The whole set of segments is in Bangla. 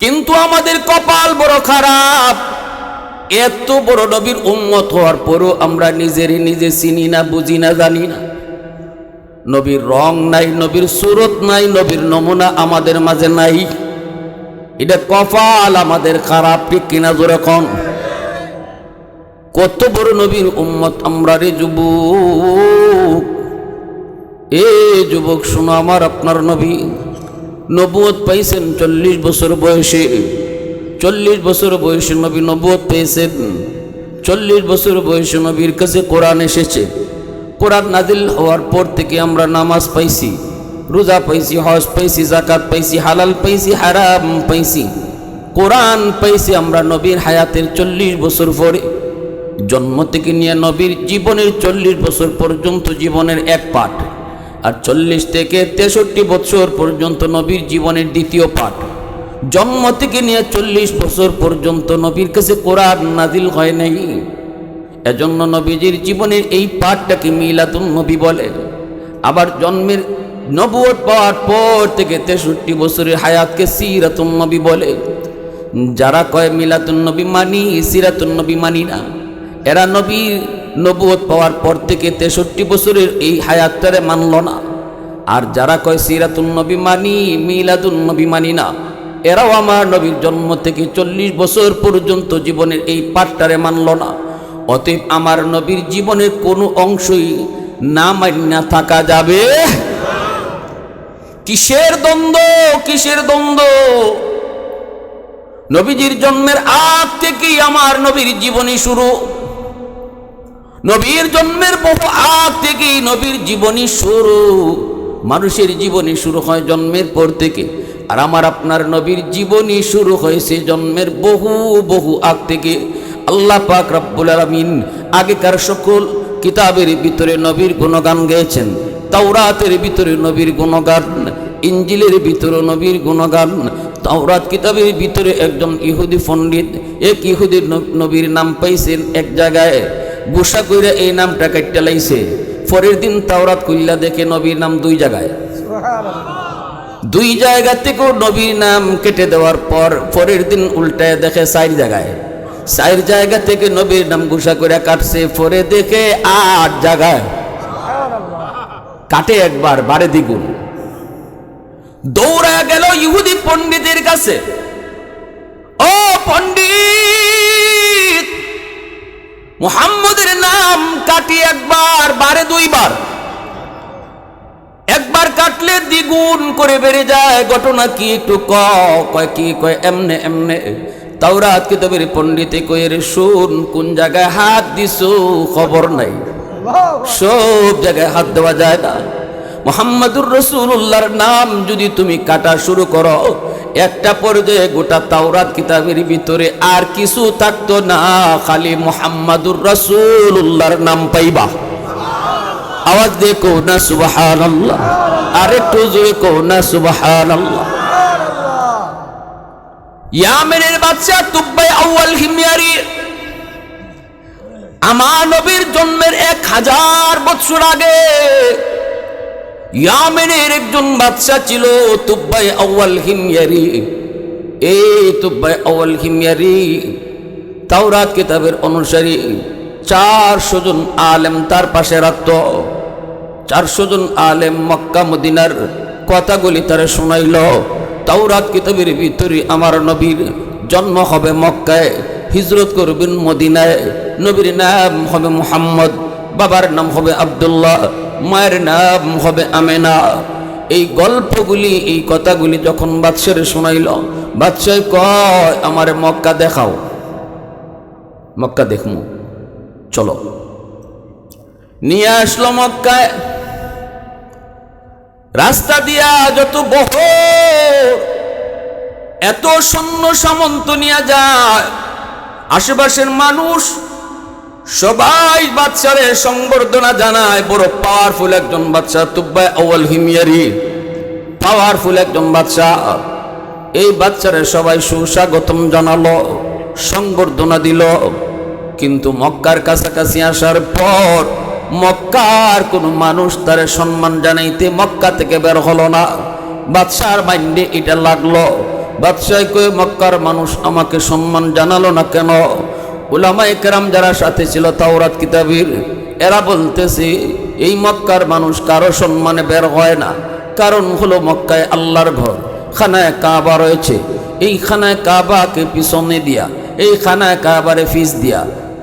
কিন্তু আমাদের কপাল বড় খারাপ, এত বড় নবীর উম্মত হওয়ার পরও আমরা নিজেরই নিজে চিনি না, বুঝি না, জানি না। নবীর রং নাই, নবীর সুরত নাই, নবীর নমুনা আমাদের মাঝে নাই। এটা কপাল আমাদের খারাপ, ঠিক কিনা জোরে কোন? কত বড় নবীর উম্মত আমরা রে যুবক। এ যুবক শোনো, আমার আপনার নবী নবুয়ত পাইছেন 40 বছর বয়সে। 40 বছর বয়সে নবী নবুয়ত পেয়েছেন। 40 বছর বয়সে নবীর কাছে কোরআন এসেছে। কোরআন নাজিল হওয়ার পর থেকে আমরা নামাজ পাইছি, রোজা পাইছি, হজ পাইছি, যাকাত পাইছি, হালাল পাইছি, হারাম পাইছি, কোরআন পাইছি আমরা নবীর হায়াতের 40 বছর পরে। জন্ম থেকে নিয়ে নবীর জীবনের 40 বছর পর্যন্ত জীবনের এক পাঠ, আর 40 থেকে 63 বছর পর্যন্ত নবীর জীবনের দ্বিতীয় পাঠ। জন্ম থেকে নিয়ে 40 বছর পর্যন্ত নবীর কাছে কোরআন নাজিল হয় নাই। এজন্য নবীজির জীবনের এই পাঠটাকে মিলাদুন নবী বলে। আবার জন্মের নবুয়ত পাওয়ার পর থেকে 63 বছরের হায়াতকে সিরাতুন নবী বলে। যারা কয় মিলাদুন নবী মানি, সিরাতুন নবী মানি না, এরা নবীর নবুয়ত পাওয়ার পর থেকে 63 বছরের এই হায়াতটারে মানল না। আর যারা কয় সিরাতুন নবী মানি, মিলাদুন নবী মানি না, এরাও আমার নবীর জন্ম থেকে 40 বছর পর্যন্ত জীবনের এই পাঠটারে মানল না। অতএব আমার নবীর জীবনের কোনো অংশই না মান্না থাকা যাবে। কিসের দ্বন্দ্ব, কিসের দ্বন্দ্ব? নবীজির জন্মের আগ থেকেই আমার নবীর জীবনী শুরু। নবীর জন্মের বহু আগ থেকেই নবীর জীবনী শুরু। মানুষের জীবনী শুরু হয় জন্মের পর থেকে, আর আমার আপনার নবীর জীবনী শুরু হয়েছে জন্মের বহু বহু আগ থেকে। আল্লাহ পাক রব্বুল আলামিন আগেকার সকল কিতাবের ভিতরে নবীর গুণগান গেয়েছেন। তাওরাতের ভিতরে নবীর গুণগান, ইঞ্জিলের ভিতরে নবীর গুণগান। তাওরাত কিতাবের ভিতরে একজন ইহুদি পণ্ডিত এক ইহুদির নবীর নাম পাইছেন এক জায়গায়, গোসা কইরা এই নামটা কাটতে লাইছে। পরের দিন তাওরাত কইলা দেখে নবীর নাম 2 জায়গায়। দুই জায়গা থেকেও নবীর নাম কেটে দেওয়ার পর পরের দিন উল্টায় দেখে 4 জায়গায়। 4 জায়গা থেকে নবীর নাম গোসা করে কাটছে, পরে দেখে 8 জায়গায়। কাটে একবার, বাড়ে দ্বিগুণ। দৌড়া গেল ইহুদি পণ্ডিতের কাছে। ও পণ্ডিত, মুহাম্মদের নাম কাটি একবার, বাড়ে 2 বার। একবার কাটলে দ্বিগুণ করে বেড়ে যায়। ঘটনা কি একটু কয় কি কয় এমনে এমনে। তাওরাত কিতাবের পণ্ডিতে কয়ে রে শুন, কোন জায়গায় হাত দিছো খবর নাই, সব জায়গায় হাত দেওয়া যায় না। মুহাম্মাদুর রাসূলুল্লাহর নাম যদি তুমি কাটা শুরু করো, একটা পর্যায়ে গোটা তাওরাত কিতাবের ভিতরে আর কিছু থাকতো না, খালি মুহাম্মাদুর রাসূলুল্লাহর নাম পাইবা। আওয়াজ দিয়ে কও না সুবহানাল্লাহ, আরেকটু জোরে কও না সুবহানাল্লাহ। ইয়ামেনের বাদশা তুব্বাই আউয়াল হিময়ারি আমার নবীর জন্মের 1000 বছর আগে ইয়ামেনের একজন বাদশা ছিল তুব্বাই আউয়াল হিময়ারি। এই তুব্বাই আউয়াল হিময়ারি তাওরাত কিতাবের অনুসারী 400 জন আলেম তার পাশে রাখত। 400 জন আলেম মক্কা মদিনার কথাগুলি তারা শোনাইল। তাওরাত কিতাবের ভিতরে আমার নবীর জন্ম হবে মক্কায়, হিজরত করবেন মদিনায়। নবীর নাম হবে মুহাম্মদ, বাবার নাম হবে আব্দুল্লাহ, মায়ের নাম হবে আমেনা। এই গল্পগুলি, এই কথাগুলি যখন বাদশার শোনাইল, বাদশাহ কয় আমার মক্কা দেখাও। মক্কা দেখমু, চলো। নিয়ে আসলো মক্কায়। রাস্তা দিয়া যত বহর, এত সৈন্য সামন্ত নিয়ে যায়, আশেপাশের মানুষ সবাই বাদশারে সংবর্ধনা জানায়। বড় পাওয়ারফুল একজন বাদশা তুব্বাই আউয়াল হিময়ারি, পাওয়ারফুল একজন বাদশা। এই বাদশারে সবাই সুস্বাগতম জানালো, সংবর্ধনা দিল। কিন্তু মক্কার কাছাকাছি আসার পর মক্কার কোনো মানুষ তার সম্মান জানাইতে মক্কা থেকে বের হলো না। বাদশার মাইন্ডে এটা লাগলো, বাদশাহ কয়ে মক্কার মানুষ আমাকে সম্মান জানালো না কেন? উলামায়ে কেরাম যারা সাথে ছিল তাওরাত কিতাবের, এরা বলতেছে এই মক্কার মানুষ কারো সম্মানে বের হয় না। কারণ হলো মক্কায় আল্লাহর ঘর, খানায় কাবা রয়েছে। এই খানায় কাবাকে পিছনে দিয়া, এই খানায় কাবারে ফিস দিয়া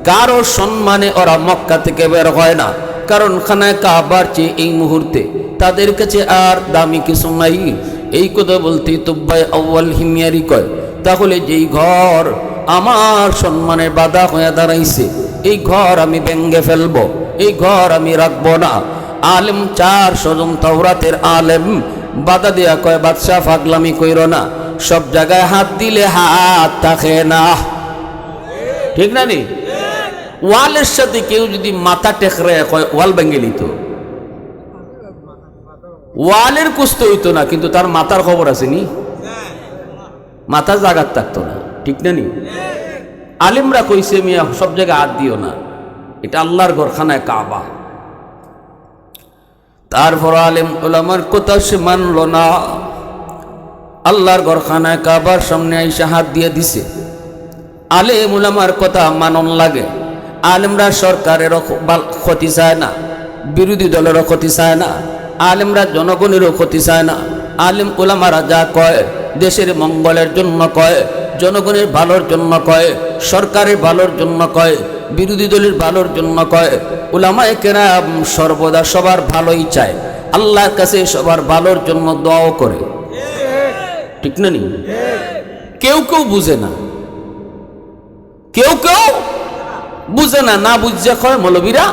কারো সম্মানে ওরা মক্কা থেকে বের হয় না। কারণ খানায় কাবার চেয়ে এই মুহূর্তে তাদের কাছে আর দামি কিছু নাই। এই কথা বলতে তুব্বাই আউয়াল হিমিয়ারি কয়, তাহলে যেই ঘর আমার সম্মানের বাধা হয়ে দাঁড়াইছে, এই ঘর আমি ভেঙ্গে ফেলবো, এই ঘর আমি রাখবো না। আলেম 400 জন তাওরাতের আলেম বাধা দেয়া কয়, বাদশাহ ফাগলামি কইরো না, সব জায়গায় হাত দিলে হাত থাকে না। ঠিক না নি? ওয়ালের সাথে কেউ যদি মাথা টেকরে কয় ওয়াল ভেঙে নিত, ওয়ালের কুস্ত হইতো না, কিন্তু তার মাথার খবর আছে নি, মাথা জাগাত থাকতো না। ঠিক না নি? আলিমরা কইছে মিয়া সব জায়গায় হাত দিও না, এটা আল্লাহর ঘর, খানায় কাবা। তারপর আলেম ওলামার কথা সে মানল না, আল্লাহর ঘর খানায় কাবার সামনে আইসা হাত দিয়ে দিছে। আলেম ওলামার কথা মানন লাগে। আলেমরা সরকারেরও ক্ষতি চায় না, বিরোধী দলেরও ক্ষতি চায় না, আলেমরা জনগণেরও ক্ষতি চায় না। আলেম ওলামারা যা কয় দেশের মঙ্গলের জন্য কয়, জনগণের ভালোর জন্য কয়, সরকারের ভালোর জন্য কয়, বিরোধী দলের ভালোর জন্য কয়। উলামায়ে কেরাম সর্বদা সবার ভালোই চায়, আল্লাহর কাছে সবার ভালোর জন্য দোয়াও করে। ঠিক না নি? কেউ কেউ বুঝে না, কেউ কেউ বুঝে না, না বুঝে কয় মৌলবীরা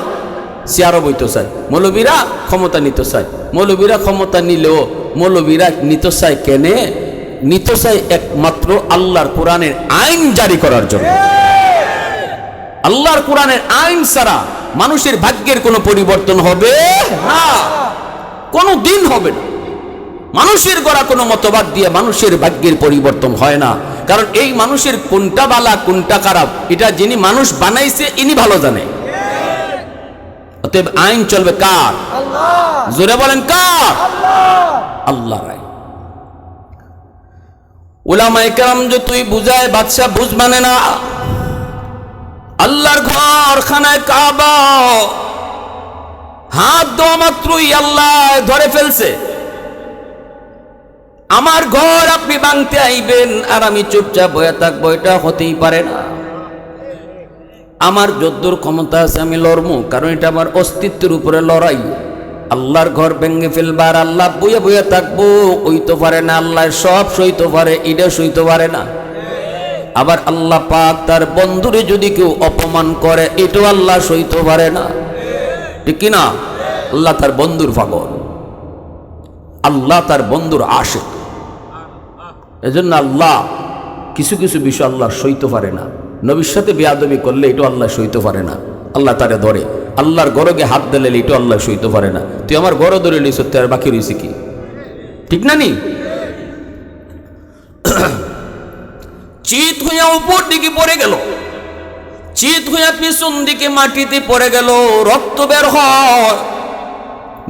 চেয়ারও বইতে চায়, মৌলবীরা ক্ষমতা নিতে চায়। মৌলবীরা ক্ষমতা নিলেও মৌলবীরা নিতে চায় কেনে? নিতে চায় একমাত্র আল্লাহর কোরআনের আইন জারি করার জন্য। আল্লাহর কোরআনের আইন ছাড়া মানুষের ভাগ্যের কোনো পরিবর্তন হবে না, কোনো দিন হবে না। মানুষের গড়া কোনো মতবাদ দিয়ে মানুষের ভাগ্যের পরিবর্তন হয় না। কারণ এই মানুষের কোনটা ভালো কোনটা খারাপ এটা যিনি মানুষ বানাইছে ইনি ভালো জানে। অতএব আইন চলবে কার? আল্লাহ। জোরে বলেন কার? আল্লাহ। আল্লাহর আইন। উলামায়ে কেরাম যে তুই বুঝায়, বাদশা বুঝ মানে না। আল্লাহর ঘর খানায় কাবা, হাত দেওয়া মাত্রই আল্লাহ ধরে ফেলছে। আমার ঘর আপনি ভাঙতে আইবেন আর আমি চুপচাপ বয়ে থাকবো, এটা হতেই পারে না। আমার যদ্দূর ক্ষমতা আছে আমি লড়মু, কারণ এটা আমার অস্তিত্বের উপরে লড়াই। আল্লাহর ঘর ভেঙে ফেলবার আল্লাহ বইয়া বইয়া থাকবো, ওই তো পারে না। আল্লাহ সব সইতে পারে, এটা সইতে পারে না। আবার আল্লাহ পাক তার বন্ধুরে যদি কেউ অপমান করে, এটাও আল্লাহ সইতে পারে না। ঠিক কিনা? আল্লাহ তার বন্ধুর পাগল, আল্লাহ তার বন্ধুর আশিক। এজন্য আল্লাহ কিছু কিছু বিষয় আল্লাহ সইতে পারে না। নবীর সাথে বেয়াদবি করলে এটাও আল্লাহ সইতে পারে না, আল্লাহ তারে ধরে। আল্লাহর গরগে হাত দিলে এটাও আল্লাহ সইতে পারে না। তুই আমার গড় ধরে লিস, আর বাকি রয়েছে কি? ঠিক না নি? চিত হইয়া উপর দিকে পড়ে গেল, চিত হইয়া পিছন দিকে মাটিতে পড়ে গেল, রক্ত বের হয়,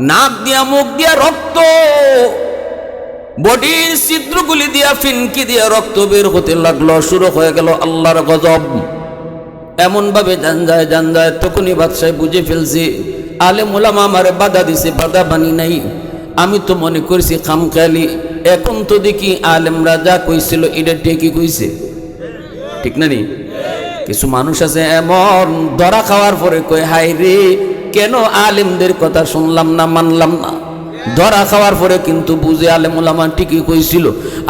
নাক দিয়া মুখ দিয়া রক্ত, বডির ছিদ্রগুলি দিয়া ফিনকি দিয়া রক্ত বের হতে লাগলো। শুরু হয়ে গেল আল্লাহর গজব। এমন ভাবে জান যায় তখনই বাদশাহ বুঝে ফেলছে আলেম ওলামা আমারে বাধা দিছে, বাধা বানি নাই। আমি তো মনে করছি খামখেয়ালি, এখন তো দেখি আলেমরা যা কইছিল এটা ঠিকই কইছে। ঠিক না নি? কিছু মানুষ আছে এমন ধরা খাওয়ার পরে কই হাই রে, কেন আলেমদের কথা শুনলাম না, মানলাম না। ধরা খাওয়ার পরে কিন্তু বুঝে আলেম ওলামা ঠিকই কইছিল।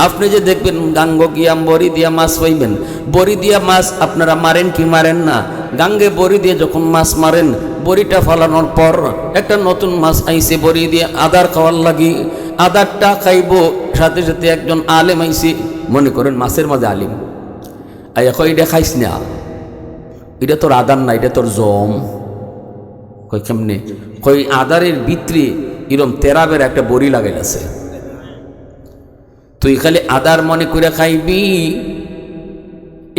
আপনি যে দেখবেন গাঙ্গ গিয়া বড়ি দিয়া মাছ পাইবেন, বড়ি দিয়া মাছ আপনারা মারেন কি মারেন না? গাঙ্গে বড়ি দিয়ে যখন মাছ মারেন, বড়িটা ফালানোর পর একটা নতুন মাছ আইছে, বড়ি দিয়ে আদার খাওয়ার লাগি, আদারটা খাইব, সাথে সাথে একজন আলেম আইছে, মনে করেন মাছের মাঝে আলিম আইয়া কই এটা খাইস না, এটা তোর আদার না, এটা তোর জম। কই কেমনে? কই আদারের ভিতরে এরম তেরাবের একটা বড়ি লাগাই আছে, তুই খালি আদার মনে করে খাইবি,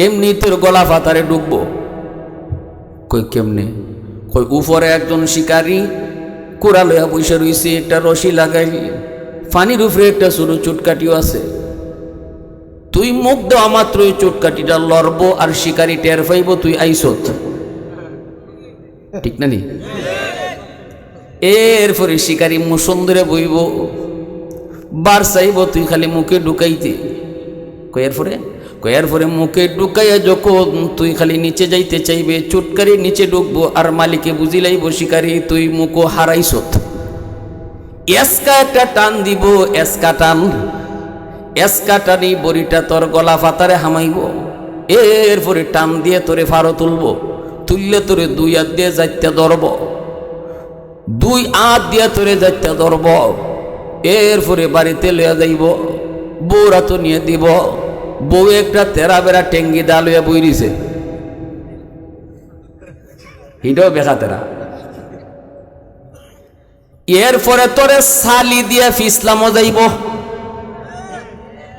এমনি তোর গলা ফাতারে ঢুকবো। কই কেমনে? কই উপরে একজন শিকারী কোরা লইয়া বসে রইছে, একটা রশি লাগাই, পানির উপরে একটা ছোট চুটকাটিও আছে। তুই মুখ দেওয়া মাত্রই চুটকাটিটা লড়বো আর শিকারি টের পাইব তুই আইসত, ঠিক না নি? এরপরে শিকারি মুসন্দরে বইব, বার চাইব তুই খালি মুখে ঢুকাইতে। কয়ের পরে মুখে ঢুকাইয়া যখন তুই খালি নিচে যাইতে চাইবে, চুটকারি নিচে ঢুকবো আর মালিকে বুঝিলাইব শিকারি তুই মুখো হারাইছত। এসকা একটা টান দিব, এসকা টানি বড়িটা তোর গলা ফাতারে হামাইব। এরপরে টান দিয়ে তোরে ফারো তুলবো, তুললে তোরে দুই হাত দিয়ে যাইতে ধরব, দুই হাত দিয়ে তোরে যাইতে ধরব। এরপরে বাড়িতে লইয়া যাইব, বউরা তো নিয়ে দিব। বউ একটা তেরা বেড়া টেঙ্গি দা লইয়া বইরিছে, হিটাও বেখা তেরা। এরপরে তোরে সালি দিয়া ফিসলামও যাইব,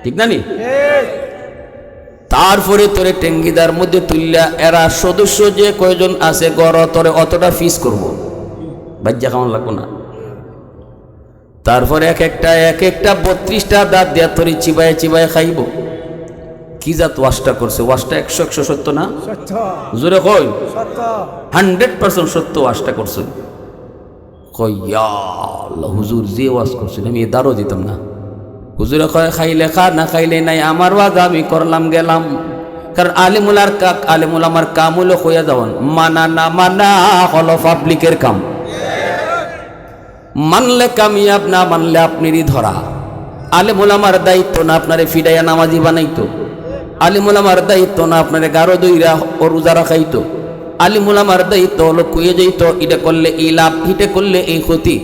ঠিক না নি? তারপরে তোরে টেঙ্গিদার মধ্যে তুললা এরা সদস্য যে কয়জন আছে গড় তোরে অতটা ফিস করব, বাজ্যা কেমন লাগবো না? তারপরে এক একটা 32টা দাঁত দিয়া তোরে চিবায় চিবায় খাইব। কি জাত ওয়াশটা করছে? ওয়াশটা 100 সত্য না? জোরে কই 100% সত্য ওয়াশটা করছে। কইয়া হুজুর যে ওয়াশ করছেন আমি দাঁড়ো দিতাম না। হুজুরে কয় খাইলে খা, না খাইলে নাই, আমার ওয়াজ আমি করলাম গেলাম। কারণ আলিমুল আমার কাম হলো হইয়া যাওয়ান, মানা না মানা হলো পাবলিকের কাম। মানলে কামিয়াব, না মানলে আপনারই ধরা। আলিমুল আমার দায়িত্ব না আপনারে ফিডাইয়া নামাজি বানাইতো, আলিমুল আমার দায়িত্ব না আপনারে গারো দইরা ও রোজা রাখাইতো। আলিমুল আমার দায়িত্ব হলো কুয়ে যাইতো, এটা করলে এই লাভ, এটা করলে এই ক্ষতি।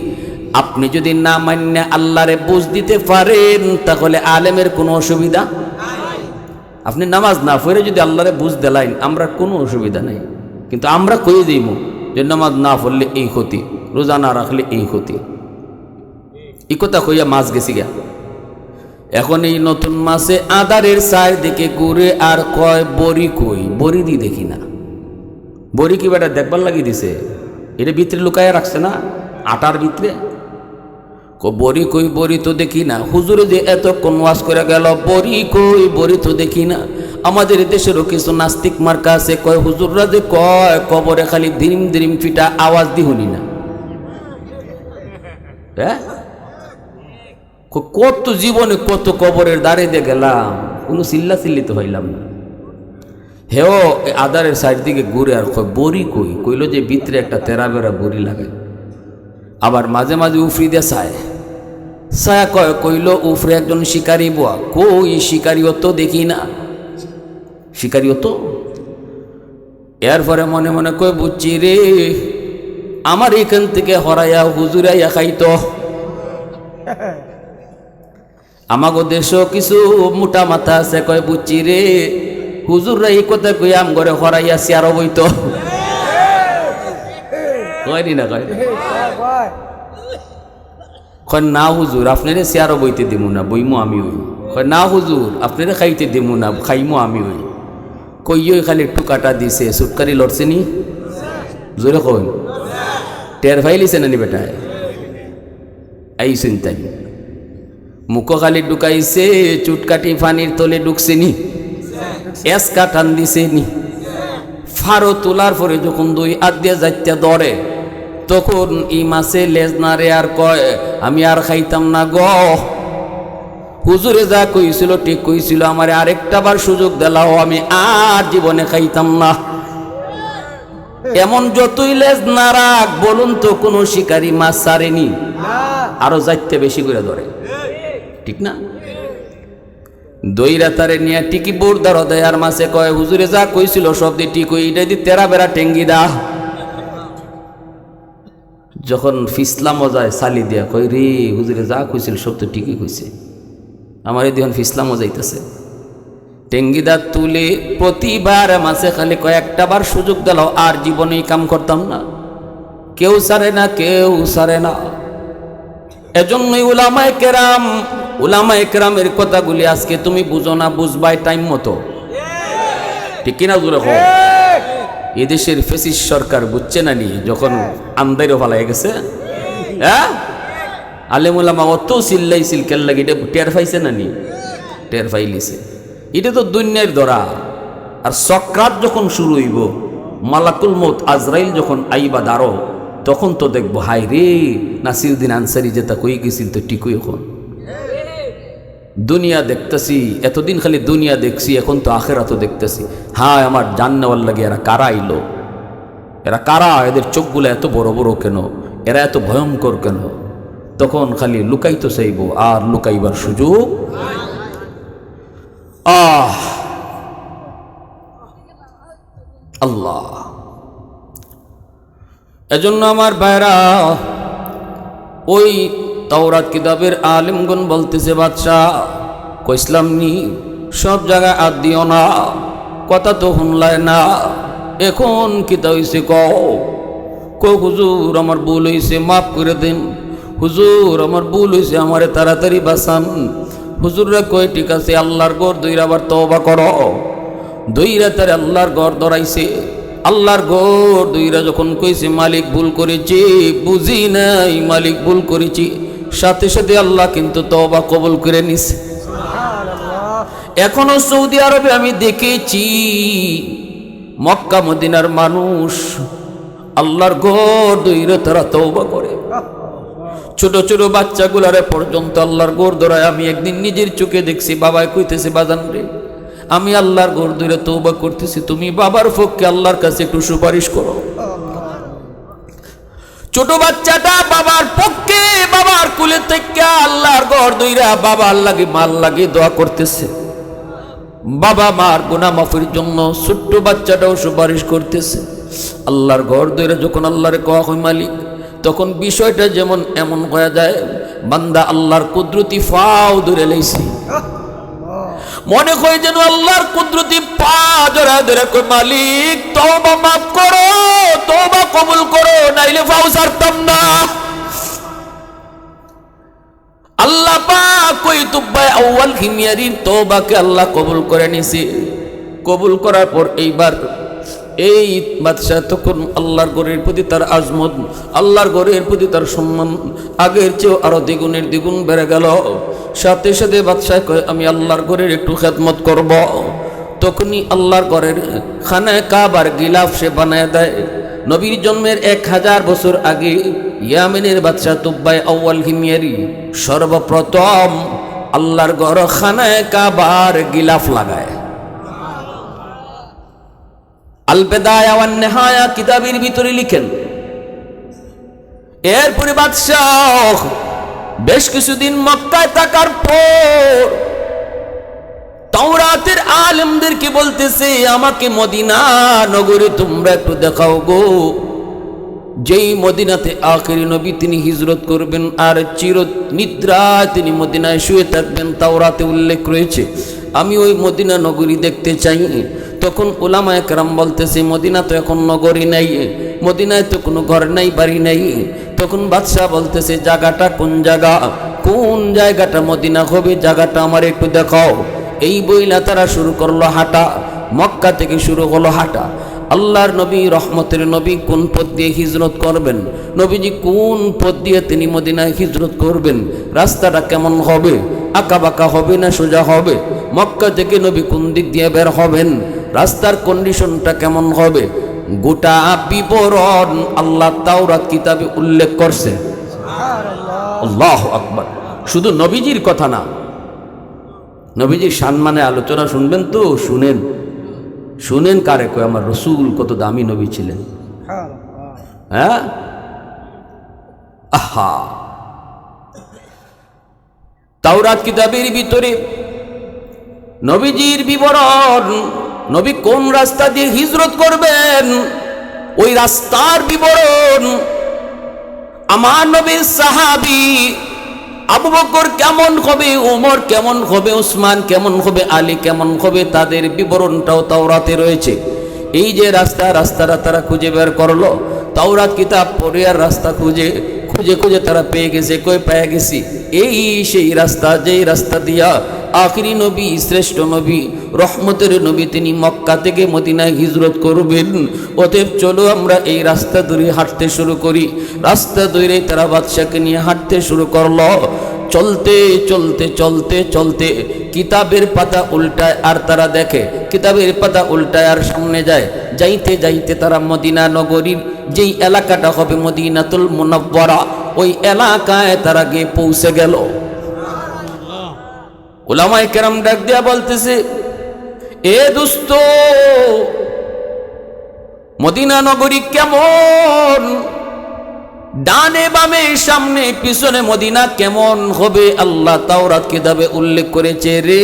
আপনি যদি না মান্য আল্লাহরে বুঝ দিতে পারেন তাহলে আলেমের কোনো অসুবিধা। আপনি নামাজ না পড়ে যদি আল্লাহরে বুঝ দেলাইন আমরা কোনো অসুবিধা নাই, কিন্তু আমরা কয়ে যাইব যে নামাজ না পড়লে এই ক্ষতি, রোজা না রাখলে এই ক্ষতি। এই কথা কইয়া মাছ গেছি গা। এখন এই নতুন মাসে আদারের চারদিকে ঘুরে আর কয় বড়ি কই, বড়ি দি দেখি না। বড়ি কি বেটা দেখবার লাগিয়ে দিছে, এটা ভিতরে লুকাইয়া রাখছে না আটার ভিতরে। বড়ি কই, বড়ি তো দেখি না। হুজুরে যে এতক্ষণ ওয়াজ করে গেল বড়ি কই, বড়ি তো দেখি না। আমাদের দেশেরও কিছু নাস্তিক মার্কা আছে, কয় হুজুররা যে কয় কবরে খালি দিরিম দিরিম ফিটা আওয়াজ দি হনি না। হ্যাঁ, কত জীবনে কত কবরের দাঁড়ে দিয়ে গেলাম, কোনো চিল্লা চিল্লি তো হইলাম না। হেও আদারের সাইড দিকে ঘুরে আর কয় বড়ি কই, কইল যে ভিতরে একটা তেরা বেড়া বড়ি লাগে। আবার মাঝে মাঝে উফরি দিয়ে ছায়া কইল উফরে একজন শিকারি বুয়া, কই শিকারিও তো দেখি না, শিকারিও তো। এরপরে মনে মনে কই বুঝছি রে, আমার এখান থেকে হরাইয়া হুজুরাইয়া খাইতো। আমাগো দেশও কিছু মোটা মাথা আছে, কয় বুঝছি রে হুজুররা এই কথা কই আম ঘরে হরাইয়া চেয়ারও বইতো। কয়নি না কয় কয় না হুজুর আপনারে চেয়ারও বইতে দিমু না, বইমু আমি হই। কয় না হুজুর আপনারে খাইতে দিমু না, খাইমু আমি হই। কইই খালি একটু কাটা দিছে, সুটকারি লড়ছে নি? জোরে কই টের ফাইলিছে না নি বেটায়? এই চিন্তাই মুখ খালি ঢুকাইছে, চুটকাটি ফানির তলে ঢুকছে নি, এসকা টান দিছে নি। ফারো তোলার পরে যখন দুই হাত দিয়ে যাইতে ধরে তখন এই মাছে লেজ নারে আর কয় আমি আর খাইতাম না গো। হুজুরে যা কইছিল ঠিক কইছিল, আমারে আরেকটা বার সুযোগ দিলাও, আমি আর জীবনে খাইতাম না। এমন যতই লেজ না রাখ বলুন তো কোনো শিকারী মাছ ছাড়েনি, আরো যাইতে বেশি করে ধরে, ঠিক না? দইরা তারে নিয়ে টিকি বোর দাঁড় দেয় আর মাছে কয় হুজুরে যা কইছিল সব দিয়ে ঠিক হই, এটা দি তেরা বেড়া টেঙ্গি দা। যখন ফিসলাম যায় সালি দিয়া কই রে হুজুরে যা কইছিল সব তো ঠিকই কইছে, আমার এখন ফিসলামও যাইতেছে। টেঙ্গিদা তুলে প্রতিবার মাছে খালি কয়েকটা বার সুযোগ দিল, আর জীবনেই কাম করতাম না। কেউ সারে না, কেউ সারে না। এজন্যই উলামায়ে কেরামের কথাগুলি আজকে তুমি বুঝো না, বুঝবাই টাইম মতো, ঠিক কিনা জোরে হোক। এদেশের ফেসিস সরকার বুঝছে না নি, যখন আন্দাইরও ফালাই গেছে, হ্যাঁ আলেম উলামা অত চিল্লাইছিল কেন লাগে, এটা টের পাইছে না নি? টের পাইলিছে। এটা তো দুনিয়ার ধরা। আর সক্রাত যখন শুরু হইব, মালাকুল মউত আজরাইল যখন আইবা দাঁড়ো, তখন তো দেখবো হাই রে নাসিরউদ্দিন আনসারী যেটা কই গেছিল তো ঠিকই। এখন দুনিয়া দেখতেছি, এতদিন খালি দুনিয়া দেখছি, এখন তো আখেরাতও দেখতেছি। হ্যাঁ, আমার জান্নাওয়াল লাগে এরা কারা আইলো, এরা কারা, এদের চোখগুলো এত বড় বড় কেন, এরা এত ভয়ঙ্কর কেন? তখন খালি লুকাইতে চাইব, আর লুকাইবার সুযোগ। আল্লাহ, এজন্য আমার ভাইরা, ওই তাওরাত কিতাবের আলেমগণ বলতেছে, বাদশাহ কইসলাম নি সব জায়গায় আর দিও না, কথা তো শুনলায় না, এখন কিতা হইছে কও হুজুর আমার ভুল হইছে, মাফ করে দিন হুজুর, আমার ভুল হইছে, আমারে তাড়াতাড়ি বাঁচান। হুজুররা কয় ঠিক আছে, আল্লাহর ঘর দইরা আবার তওবা করো। দইরা তারে আল্লাহর ঘর ধরাইছে। আল্লাহর ঘর দইরা যখন কইছে মালিক ভুল করেছি, বুঝি নাই মালিক ভুল করেছি, সাথে সাথে আল্লাহ কিন্তু তওবা কবুল করে নিছে। এখনো সৌদি আরবে আমি দেখেছি মক্কা মদিনার মানুষ আল্লাহর ঘর দইরা তারা তওবা করে। ছোট ছোট বাচ্চাগুলারে পর্যন্ত আল্লাহর ঘর ধরায় আমি একদিন নিজের চোখে দেখছি। বাবাই কইতেছে, বাজান রে আমি আল্লাহর ঘর ধরে তওবা করতেছি, তুমি বাবার পক্ষে আল্লাহর কাছে একটু সুপারিশ করো। ছোট বাচ্চাটা বাবার পক্ষে, বাবার কুলে থেকে আল্লাহর ঘর ধইরা বাবার লাগে মাল লাগে দোয়া করতেছে। বাবা মার গুনাহ মাফের জন্য ছোট্ট বাচ্চাটাও সুপারিশ করতেছে। আল্লাহর ঘর ধরে যখন আল্লাহরে কওয়া হয় মালিক, তখন বিষয়টা যেমন এমন হয়ে যায় বান্দা আল্লাহর কুদরতি ফাও ধরে লাইছে। মনে হয় যেন আল্লাহর কুদরতি পা ধরে ধরে কয় মালিক তওবা মাফ করো, তওবা কবুল করো, নাইলে ফাও ছাড়তাম না। আল্লাহ পাক কই তুব্বাই আউয়াল হিমিয়ারির তওবাকে আল্লাহ কবুল করে নিছে। কবুল করার পর এইবার এই বাদশাহ তখন আল্লাহর ঘরের প্রতি তার আজমত, আল্লাহর ঘরের প্রতি তার সম্মান আগের চেয়েও আরো দ্বিগুণের দ্বিগুণ বেড়ে গেল। সাথে সাথে বাদশাহ কয় আমি আল্লাহর ঘরের একটু খেদমত করব। তখনই আল্লাহর ঘরের খানায় কাবার গিলাফ সে বানায় দেয়। নবীর জন্মের 1000 বছর আগে ইয়ামেনের বাদশাহ তুব্বাই আউয়াল হিমিয়ারি সর্বপ্রথম আল্লাহর ঘর খানায় কাবার গিলাফ লাগায়। আল বিদায়া ওয়ান নিহায়া কিতাবের ভিতরে লিখেন। এরপরে বাদশাহ বেশ কিছুদিন মক্কায় থাকার পর তাওরাতের আলেমদেরকে বলতেছে, আমাকে মদিনা নগরে তোমরা একটু দেখাও গো, যেই মদিনাতে আখেরি নবী তিনি হিজরত করবেন আর চির নিদ্রায় তিনি মদিনায় শুয়ে থাকবেন, তাওরাতে উল্লেখ রয়েছে। আমি ওই মদিনা নগরী দেখতে চাই। তখন উলামায়ে কেরাম বলতেছে, মদিনা তো এখন নগরী নাই, মদিনায় তো কোনো ঘর নাই, বাড়ি নাই। তখন বাদশাহ বলতেছে, জায়গাটা কোন জায়গা, কোন জায়গাটা মদিনা হবে, জায়গাটা আমার একটু দেখাও। এই বইলা তারা শুরু করলো হাঁটা। মক্কা থেকে শুরু হলো হাঁটা। আল্লাহর নবী রহমতের নবী কোন পথ দিয়ে হিজরত করবেন, নবীজি কোন পথ দিয়ে তিনি মদিনায় হিজরত করবেন, রাস্তাটা কেমন হবে, আঁকা বাঁকা হবে না সোজা হবে, মক্কা থেকে নবী কোন দিক দিয়ে বের হবেন, রাস্তার কন্ডিশনটা কেমন হবে, গোটা বিবরণ আল্লাহ তাওরাত কিতাবে উল্লেখ করছে। আল্লাহু আকবার। শুধু নবীজির কথা না, নবীজির সম্মানে আলোচনা শুনবেন তো, শুনেন শুনেন কারে কয় আমার রসুল কত দামি নবী ছিলেন। হ্যাঁ, আহা, তাওরাত কিতাবের ভিতরে নবীজির বিবরণ, নবী কোন রাস্তা দিয়ে হিজরত করবেন ওই রাস্তার বিবরণ, আমার নবীর সাহাবী আবু বকর কেমন হবে, ওমর কেমন হবে, উসমান কেমন হবে, আলী কেমন হবে, তাদের বিবরণটাও তাওরাতে রয়েছে। এই যে রাস্তাটা তারা খুঁজে বের করলো, তাওরাত কিতাব পড়ে আর রাস্তা খুঁজে খুঁজে খুঁজে তারা পেয়ে গেছে। কই পেয়ে গেছি, এই সেই রাস্তা, যেই রাস্তা দিয়া আখিরি নবী, শ্রেষ্ঠ নবী, রহমতের নবী তিনি মক্কা থেকে মদিনায় হিজরত করবেন। অতএব চলো আমরা এই রাস্তা ধরে হাঁটতে শুরু করি। রাস্তা ধরে তারা বাদশাকে নিয়ে হাঁটতে শুরু করলো। চলতে চলতে চলতে চলতে কিতাবের পাতা উল্টায় আর তারা দেখে, কিতাবের পাতা উল্টায় আর সামনে যায়। যাইতে যাইতে তারা মদিনা নগরীর যেই এলাকাটা হবে মদিনাতুল মুনাওয়ারা, ওই এলাকায় তারা গিয়ে পৌঁছে গেল। উলামায়ে কেরাম ডাক দিয়া বলতেছে, এ দোস্ত, মদিনা নগরী কেমন? ডানে বামে সামনে পিছনে মদিনা কেমন হবে? আল্লাহ তাওরাত কিতাবে উল্লেখ করেছে রে।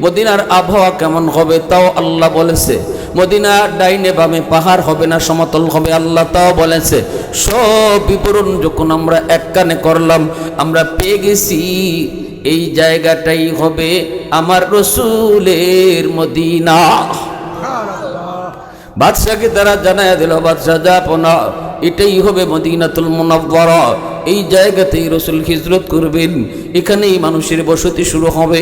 মদিনার আবহাওয়া কেমন হবে তাও আল্লাহ বলেছে। মদিনা ডাইনে বামে পাহাড় হবে না সমতল হবে, আল্লাহ তাও বলেছে। সব বিবরণ যখন আমরা এক কানে করলাম, আমরা পেয়ে গেছি এই জায়গাটাই হবে আমার রসুলের মদিনা। বাদশাকে তারা জানায় দিল, বাদশাহ যাপনা, এটাই হবে মদিনাতুল মুনাওয়ারা। এই জায়গাতেই রসুল হিজরত করবেন, এখানেই মানুষের বসতি শুরু হবে।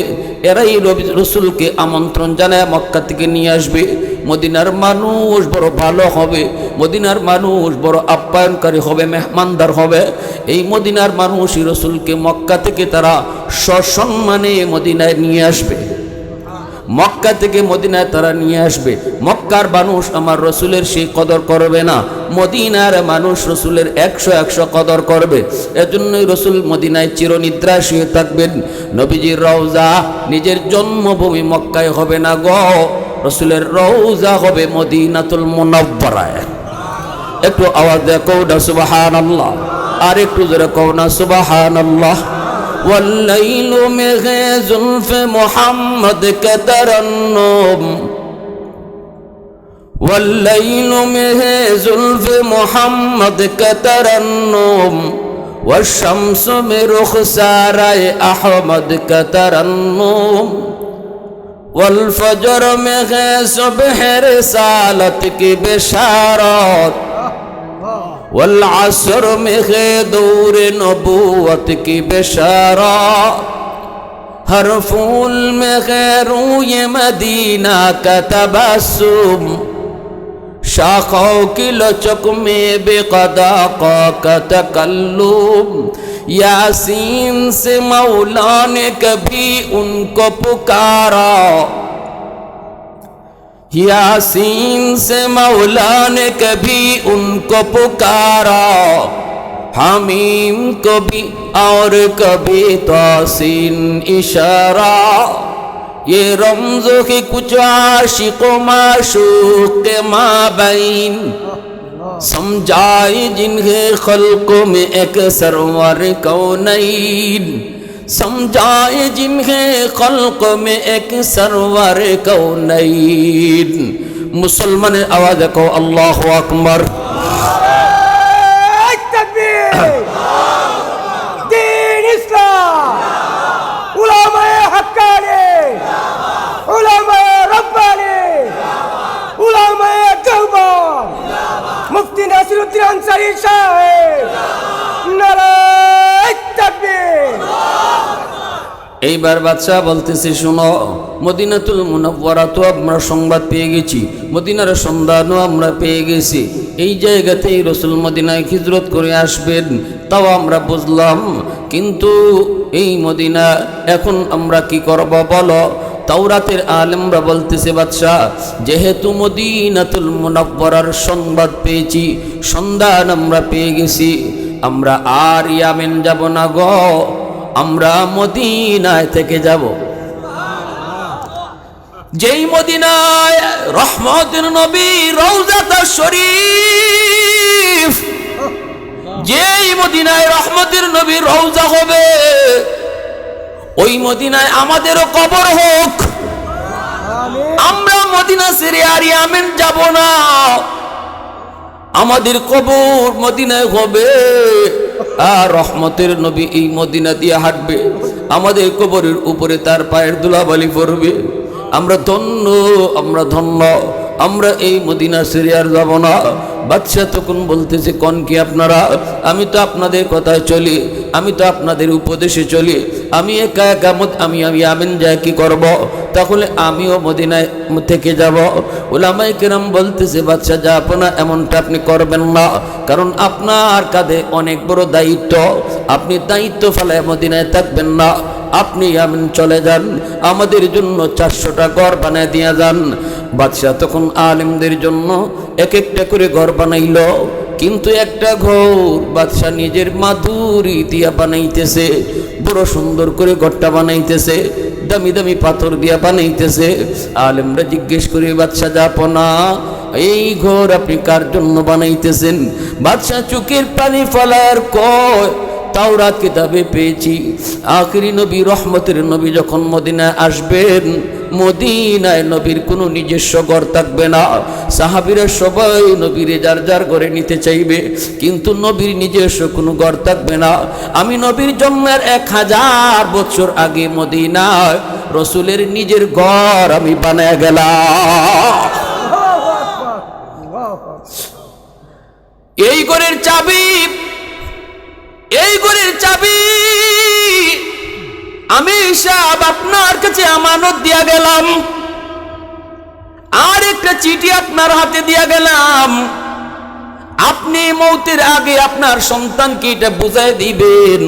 এরাই রসুলকে আমন্ত্রণ জানায় মক্কা থেকে নিয়ে আসবে। মদিনার মানুষ বড় ভালো হবে, মদিনার মানুষ বড় আপ্যায়নকারী হবে, মেহমানদার হবে। এই মদিনার মানুষই রসুলকে মক্কা থেকে তারা সসম্মানে মদিনায় নিয়ে আসবে। মক্কা থেকে মদিনায় তারা নিয়ে আসবে। মক্কার মানুষ আমার রসুলের সেই কদর করবে না, মদিনার মানুষ রসুলের 100 কদর করবে। এজন্যই রসুল মদিনায় চিরনিদ্রা শুয়ে থাকবেন। নবীজির রওজা নিজের জন্মভূমি মক্কায় হবে না গো, রসুলের রওজা হবে মদিনাতুল মুনাওয়ারায়। একটু আওয়াজ দেয় কওনা সুবহানাল্লাহ, আর একটু জোরে কওনা সুবহানাল্লাহ। والليل में है जुल्फ मोहम्मद का तरन्नुम, والليل में है जुल्फ मोहम्मद का तरन्नुम, والشمس में रुखसाराए अहमद का तरन्नुम, والفجر में है सुबह रिसालत की बिशारत, والعصر में है दौर नबूवत की बिशारत, हर फूल में है रूय मदीना का तबस्सुम, शाखों की लचक में बेक़दा का तकल्लुम, यासीन से मौला ने कभी उनको पुकारा, यासीन से मौला ने कभी उनको पुकारा, हमीम को भी और कभी तासीन इशारा, ये रमज़ो की कुछ आशिक़ माशूक़ के माबैन, समझाए जिन्हें खल्क़ों में एक सरवर कौनैन, समझाए जिन्हें खल्क़ में एक सरवर कौनैन। मुसलमान आवाज को अल्लाह अकबर। दीन इस्लाम, उलमाए हक्कानी, उलमाए रब्बानी, उलमाए देवबंद, मुफ्ती नासिरुद्दीन अंसारी साहेब, नाराए तकबीर। এইবার বাদশাহ বলতেছে, শোনো, মদিনাতুল মুনাওয়ারা তো আমরা সংবাদ পেয়ে গেছি, মদিনার সন্ধানও আমরা পেয়ে গেছি। এই জায়গাতেই রসুল মদিনায় হিজরত করে আসবেন, তাও আমরা বুঝলাম। কিন্তু এই মদিনা এখন আমরা কি করব বলো? তাওরাতের আলেমরা বলতেছে, বাদশাহ, যেহেতু মদিনাতুল মুনাওয়ারার সংবাদ পেয়েছি, সন্ধান আমরা পেয়ে গেছি, আমরা আর ইয়ামেন যাব না গো, আমরা মদিনায় থেকে যাব। যেই মদিনায় রহমতের নবী রওজাতা শরীফ, যেই মদিনায় রহমতের নবী রওজা হবে, ওই মদিনায় আমাদেরও কবর হোক। আমরা মদিনা ছেড়ে আর ইয়ামেন যাব না, আমাদের কবর মদিনায় হবে, আর রহমতের নবী এই মদিনা দিয়ে হাঁটবে, আমাদের কবরের উপরে তার পায়ের ধুলাবালি পড়বে। আমরা ধন্য, আমরা ধন্য, আমরা এই মদিনা ছেড়ে আর যাব না। বাদশাহ তখন বলতেছে, কোন কি আপনারা? আমি তো আপনাদের কথায় চলি, আমি তো আপনাদের উপদেশে চলি, আমি একা একা আমি আমিন যায় কি করব? তাহলে আমিও মদিনায় থেকে যাব। উলামায়ে কেরাম বলতেছে, বাদশাহ যা আপনা এমনটা আপনি করবেন না, কারণ আপনার কাঁধে অনেক বড় দায়িত্ব, আপনি দায়িত্ব ফেলায় মদিনায় থাকবেন না, আপনি ইয়ামেন চলে যান, আমাদের জন্য 400টা ঘর বানায় দিয়া যান। বাদশাহ তখন আলেমদের জন্য এক একটা করে ঘর বানাইল, কিন্তু একটা ঘর বাদশাহ নিজের মাধুরী দিয়া বানাইতেছে, বড় সুন্দর করে ঘরটা বানাইতেছে, দামি দামি পাথর দিয়া বানাইতেছে। আলেমরা জিজ্ঞেস করে, বাদশাহ জাপনা, এই ঘর আপনি কার জন্য বানাইতেছেন? বাদশাহ চোখের পানি ফেলার কয়, তাওরাত কিতাবে পেয়েছি আখিরি নবী রহমতের নবী যখন মদিনায় আসবেন, মদিনায় নবীর কোনো নিজস্ব ঘর থাকবে না। সাহাবীরা সবাই নবীরে যার যার ঘরে নিতে চাইবে, কিন্তু নবীর নিজস্ব কোনো ঘর থাকবে না। আমি নবীর জন্মের 1000 বছর আগে মদিনায় রসুলের নিজের ঘর আমি বানায় গেলাম। এই ঘরের চাবি, এই ঘরের চাবি আমি সাহেব আপনার কাছে আমানত দিয়া গেলাম, আর একটা চিঠি আপনার হাতে দিয়া গেলাম। আপনি মৌতের আগে আপনার সন্তানকে এটা বুঝাই দিবেন,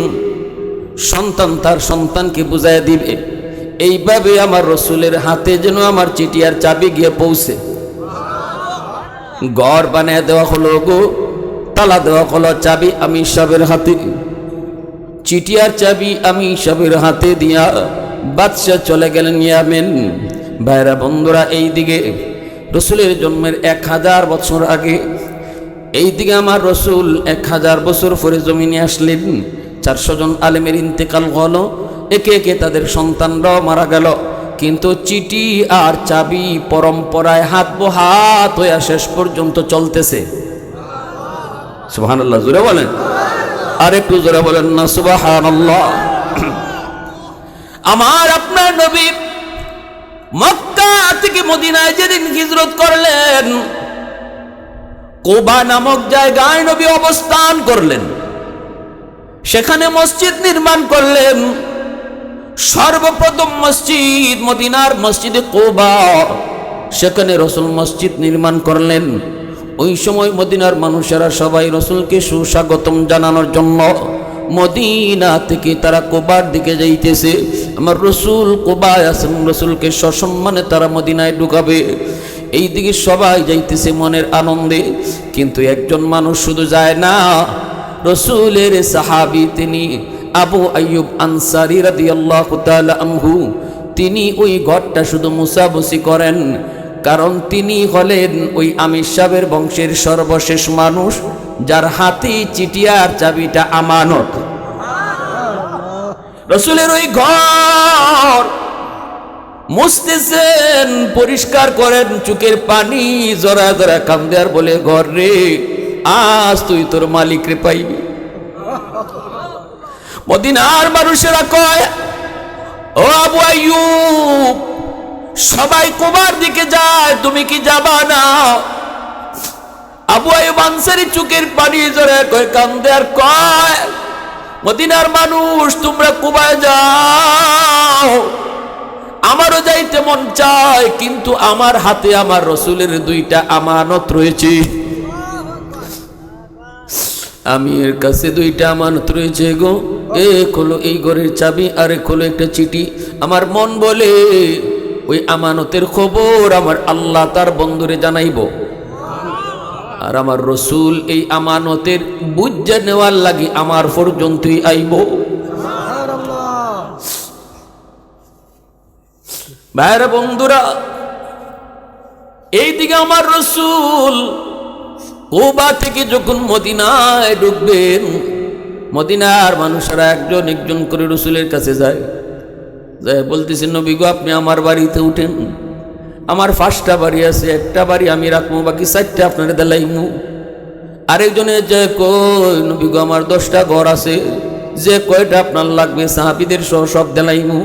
সন্তান তার সন্তানকে বুঝাই দিবে। এইভাবে আমার রসুলের হাতে যেন আমার চিঠি আর চাবি গিয়ে পৌঁছে। ঘর বানিয়ে দেওয়া হলো গো, তালা দেওয়া হলো, চাবি আমি সাহেবের হাতে, চিঠি আর চাবি আমি সাহেবের হাতে দিয়া বাদশাহ চলে গেলেন ইয়ামেন। ভাইরা বন্ধুরা, এই দিকে রসুলের জন্মের 1000 বছর আগে, এই দিকে আমার রসুল 1000 বছর পরে জমিনে আসলেন। 400 জন আলেমের ইন্তেকাল হলো, একে একে তাদের সন্তানরাও মারা গেল, কিন্তু চিঠি আর চাবি পরম্পরায় হাত হাত হয়ে শেষ পর্যন্ত চলতেছে। সুবহানাল্লাহ, জোরে বলেন, আর একটু জোরে বলেন না সুবহানাল্লাহ। আমার আপনার নবী মক্কা থেকে মদিনায় যেদিন হিজরত করলেন, কুবা নামক জায়গায় নবী অবস্থান করলেন, সেখানে মসজিদ নির্মাণ করলেন। সর্বপ্রথম মসজিদ মদিনার মসজিদে কুবা, সেখানে রসুল মসজিদ নির্মাণ করলেন। ওই সময় মদিনার মানুষেরা সবাই রসুলকে সুস্বাগতম জানানোর জন্য মদিনা থেকে তারা কুবার দিকে যাইতেছে। আমার রসুল কুবায় আছেন, রসুলকে সসম্মানে তারা মদিনায় ঢুকাবে, এই দিকে সবাই যাইতেছে মনের আনন্দে। কিন্তু একজন মানুষ শুধু যায় না, রসুলের সাহাবী তিনি আবু আইয়ুব আনসারী রাদিয়াল্লাহু তাআলা আনহু, তিনি ওই ঘরটা শুধু মুসাবসি করেন, কারণ তিনি হলেন ওই আমির সাহেবের বংশের সর্বশেষ মানুষ যার হাতে চিঠিয়ার চাবিটা আমানত। রসুলের ওই ঘর মুছতেছেন, পরিষ্কার করেন, চোখের পানি জরা জরা কান্দে আর বলে, ঘর রে, আজ তুই তোর মালিক রে পাইবি। মদিনার মানুষেরা কয়, ও আবু আইয়ুব, সবাই কুবার দিকে যায়, তুমি কি যাবা না? আবু আইয়ুব আনসারী চোখের পানি জড়ে কয়, কান্দে আর কয়, মদিনার মানুষ তোমরা কুবায় যাও, আমারও যাইতে মন চায়, কিন্তু আমার হাতে আমার রসুলের 2টা আমানত রয়েছে, আমি এর কাছে 2টা আমানত রয়েছে গো। এক হলো এই ঘরের চাবি, আর এক হলো একটা চিঠি। আমার মন বলে ওই আমানতের খবর আমার আল্লাহ তার বন্ধুরে জানাইব, আর আমার রসুল এই আমানতের বুঝে নেওয়ার লাগি আমার পর্যন্তই আইব। ভাইরা বন্ধুরা, এইদিকে আমার রসুল কুবা থেকে যখন মদিনায় ঢুকবেন, মদিনার মানুষেরা একজন একজন করে রসুলের কাছে যায়, বলতেছেন, নবী গো, আপনি আমার বাড়িতে উঠেন, আমার 5টা বাড়ি আছে, একটা বাড়ি আমি রাখবো, বাকি 4টা আপনার দেলাইমু। আরেকজনে যে কই, নবী গো, আমার 10টা ঘর আছে, যে কয়টা আপনার লাগবে সাহাবীদের সহ সব দেলাইমু,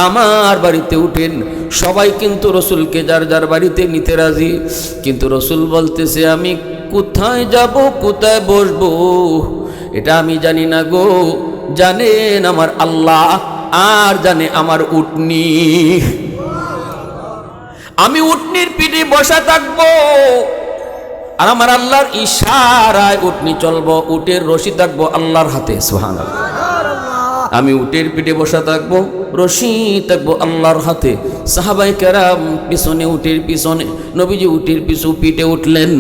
আমার বাড়িতে উঠেন। সবাই কিন্তু রসুলকে যার যার বাড়িতে নিতে রাজি, কিন্তু রসুল বলতেছে, আমি কোথায় যাব, কোথায় বসবো এটা আমি জানি না গো, জানেন আমার আল্লাহ, আর জানে আমার উটনি। আমি উটনির পিঠে বসা থাকবো, আর আমার আল্লাহর ইশারায় উটনি চলবো, উটের রশি থাকবো আল্লাহর হাতে। সুবহানাল্লাহ। আমি উটের পিঠে বসা থাকবো, রশি থাকবো আল্লাহর হাতে। সাহাবায়ে কেরাম পিছনে, উটের পিছনে, নবীজি উটের পিঠে উঠলেন,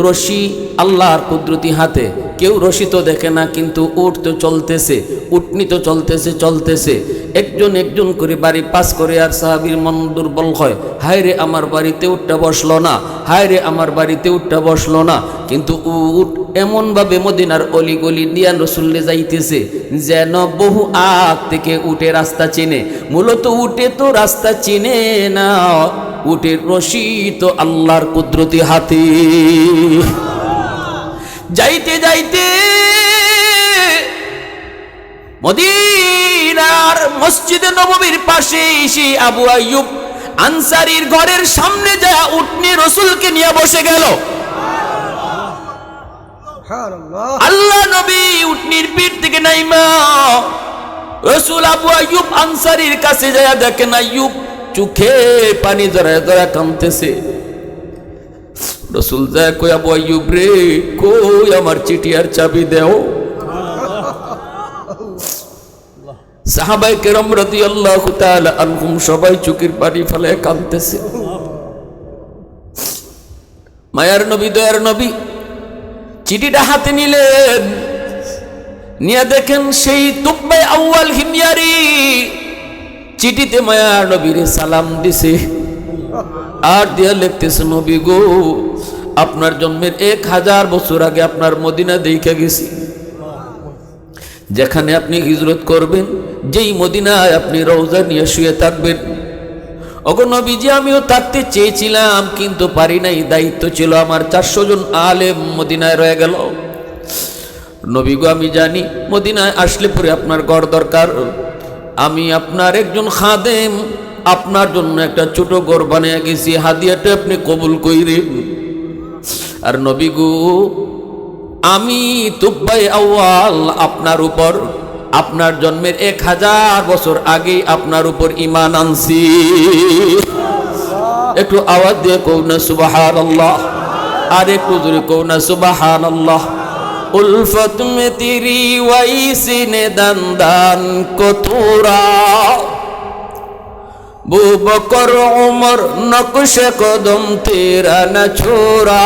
রশি আল্লাহর কুদরতি হাতে। কেউ রশি তো দেখে না, কিন্তু উট তো চলতেছে, উটনি তো চলতেছে। একজন একজন করে বাড়ি পাস করে, আর সাহাবীর মন দুর্বল হয়, হায় রে আমার বাড়িতে উটটা বসলো না, হায় রে আমার বাড়িতে উটটা বসলো না। কিন্তু উট এমনভাবে মদিনার অলিগলি দিয়া রসুল্লে যাইতেছে যেন বহু আগ থেকে উটে রাস্তা চেনে। মূলত উটে তো রাস্তা চিনে না, উটের রশি তো আল্লাহর কুদরতি হাতে। যাইতে যাইতে মদিনার মসজিদে নববীর পাশে এসে আবু আইয়ুব আনসারীর ঘরের সামনে যায় উটনি রসুলকে নিয়ে বসে গেল। আল্লাহ নবী উটনির পিঠ থেকে নাইমা রসুল আবু আইয়ুব আনসারীর কাছে যায়, দেখেন আইয়ুব চোখে পানি জড়ায় জড়ায় কাঁদতেছে। রসুল যায় কই, আবু আইয়ুব রে, কই আমার চিঠি আর চাবি দেও। সাহাবায়ে কেরাম রাদিয়াল্লাহু তাআলা আনহুম সবাই চোখের পানি ফেলে কাঁদতেছে। মায়ার নবী, দয়ার নবী চিঠিটা হাতে নিলেন, নিয়ে দেখেন সেই তুব্বাই আউয়াল হিময়ারি চিঠিতে মায়ার নবীরে সালাম দিছে, আর দিয়া লিখতেছে, নবী গো, আপনার জন্মের 1000 বছর আগে আপনার মদিনা দেখে গেছি। যেখানে আপনি হিজরত করবেন, যেই মদিনায় আপনি রওজা নিয়ে শুয়ে থাকবেন। ওগো নবীজি, আমিও থাকতে চেয়েছিলাম কিন্তু পারি নাই, দায়িত্ব ছিল আমার। 400 জন আলেম মদিনায় রয়ে গেল। নবী গো, আমি জানি মদিনায় আসলে পরে আপনার ঘর দরকার। আমি আপনার একজন খাদেম, আপনার জন্য একটা ছোট ঘর বানিয়ে গেছি, হাদিয়াটা আপনি কবুল কইরেন। আর নবী গো, আমি তুব্বাই আউয়াল আপনার উপর, আপনার জন্মের 1000 বছর আগে আপনার উপর ঈমান আনছি। একটু আওয়াজ দিয়ে কও না সুবহানাল্লাহ, আর একটু জোরে কও না সুবহানাল্লাহ। উলফত মে তেরি ওয়াইসি নে দান কতুরা, বু বকর উমর নকশ কদম তেরা ন ছোরা।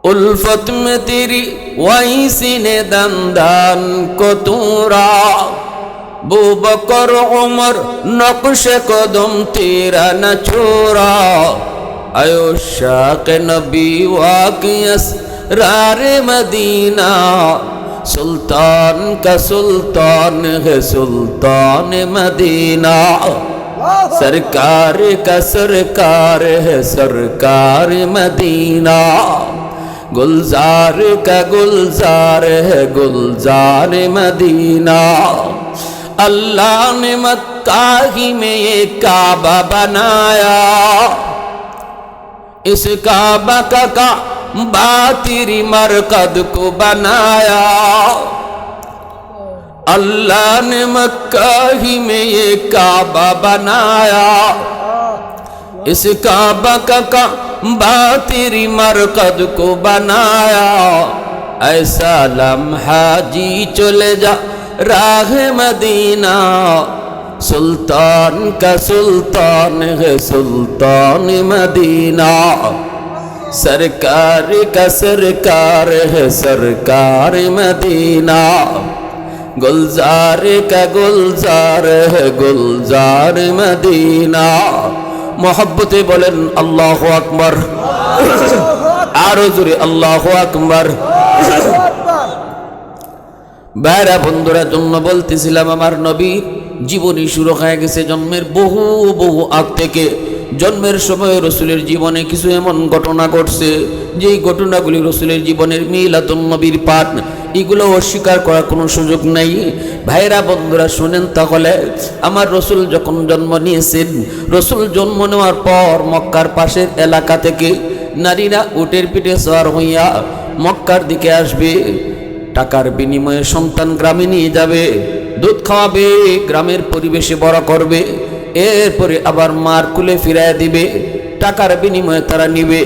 उल्फत में तेरी वैसी ने दंदान को तूरा, बू बकर उमर नक्श कदम तेरा न छोरा। आयो शाक़ नबी वाक़ियस रारे मदीना, सुल्तान का सुल्तान है सुल्तान मदीना। सरकार का सरकार है सरकार मदीना, गुलजार का गुलजार है गुलजार मदीना। अल्लाह ने मक्का ही में ये काबा बनाया, इस काबा का काबा तेरी मरकद को बनाया। अल्लाह ने मक्का ही में ये काबा बनाया, इस काबा का काबा तेरी मरकद को बनाया। ऐसा लम्हा जी चले जा राह मदीना, सुल्तान का सुल्तान है सुल्तान मदीना। सरकार का सरकार है सरकार मदीना, गुलजार का गुलजार है गुलजार मदीना। मोहब्बते बोलें अल्लाहु अकबर, आरो जोरे अल्लाहु अकबर। বাইরা বন্ধুরা, জন্য বলতেছিলাম আমার নবীর জীবনী শুরু হয়ে গেছে জন্মের বহু বহু আগ থেকে। জন্মের সময় রসুলের জীবনে কিছু এমন ঘটনা ঘটছে, যেই ঘটনাগুলি রসুলের জীবনের মিলাদুন নবীর পাঠ, এগুলো অস্বীকার করার কোনো সুযোগ নাই। ভাইরা বন্ধুরা শুনেন তাহলে, আমার রসুল যখন জন্ম নিয়েছেন, রসুল জন্ম নেওয়ার পর মক্কার পাশের এলাকা থেকে নারীরা উটের পিঠে সওয়ার হইয়া মক্কার দিকে আসবে। টাকার বিনিময়ে সন্তান গ্রামে নিয়ে যাবে, দুধ খাওয়াবে, গ্রামের পরিবেশে বড় করবে, এরপরে আবার মার কুলে ফিরাইয়া দিবে। টাকার বিনিময়ে তারা নিবে।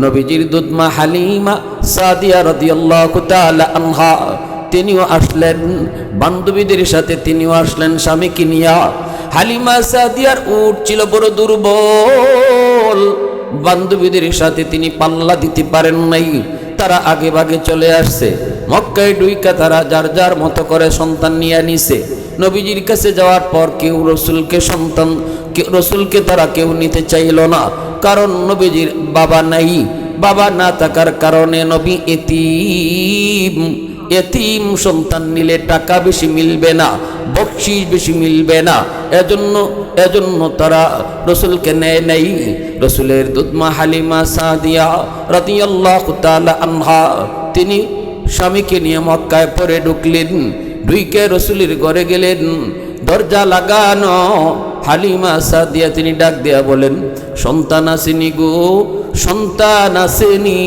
নবীজির দুধমা হালিমা সাদিয়া রাদিয়াল্লাহু তাআলা আনহা তিনিও আসলেন, বান্ধবীদের সাথে তিনিও আসলেন স্বামীকে নিয়া। হালিমা সাদিয়ার উট ছিল বড় দুর্বল, বান্ধবীদের সাথে তিনি পাল্লা দিতে পারেন নাই, তারা আগে ভাগে চলে আসছে। মক্কায় ডুইকা তারা যার যার মতো করে সন্তান নিয়ে নিছে। নবীজির কাছে যাওয়ার পর কেউ রসুলকে তারা কেউ নিতে চাইল না, কারণ নবীজির বাবা নাই। বাবা না থাকার কারণে নবী এতিম সন্তান নিলে টাকা বেশি মিলবে না, বকশিশ বেশি মিলবে না, এজন্য তারা রসুলকে নেয় নাই। রসুলের দুধমা হালিমা সাদিয়া রাদিয়াল্লাহু তাআলা আনহা তিনি স্বামীকে নিয়ে মক্কায় পরে ঢুকলেন। ঢুকে রসুলের ঘরে গেলেন, দরজা লাগানো। হালিমা সাদিয়া তিনি ডাক দেয়া বলেন, সন্তান আসেনি গো, সন্তান আসেনি।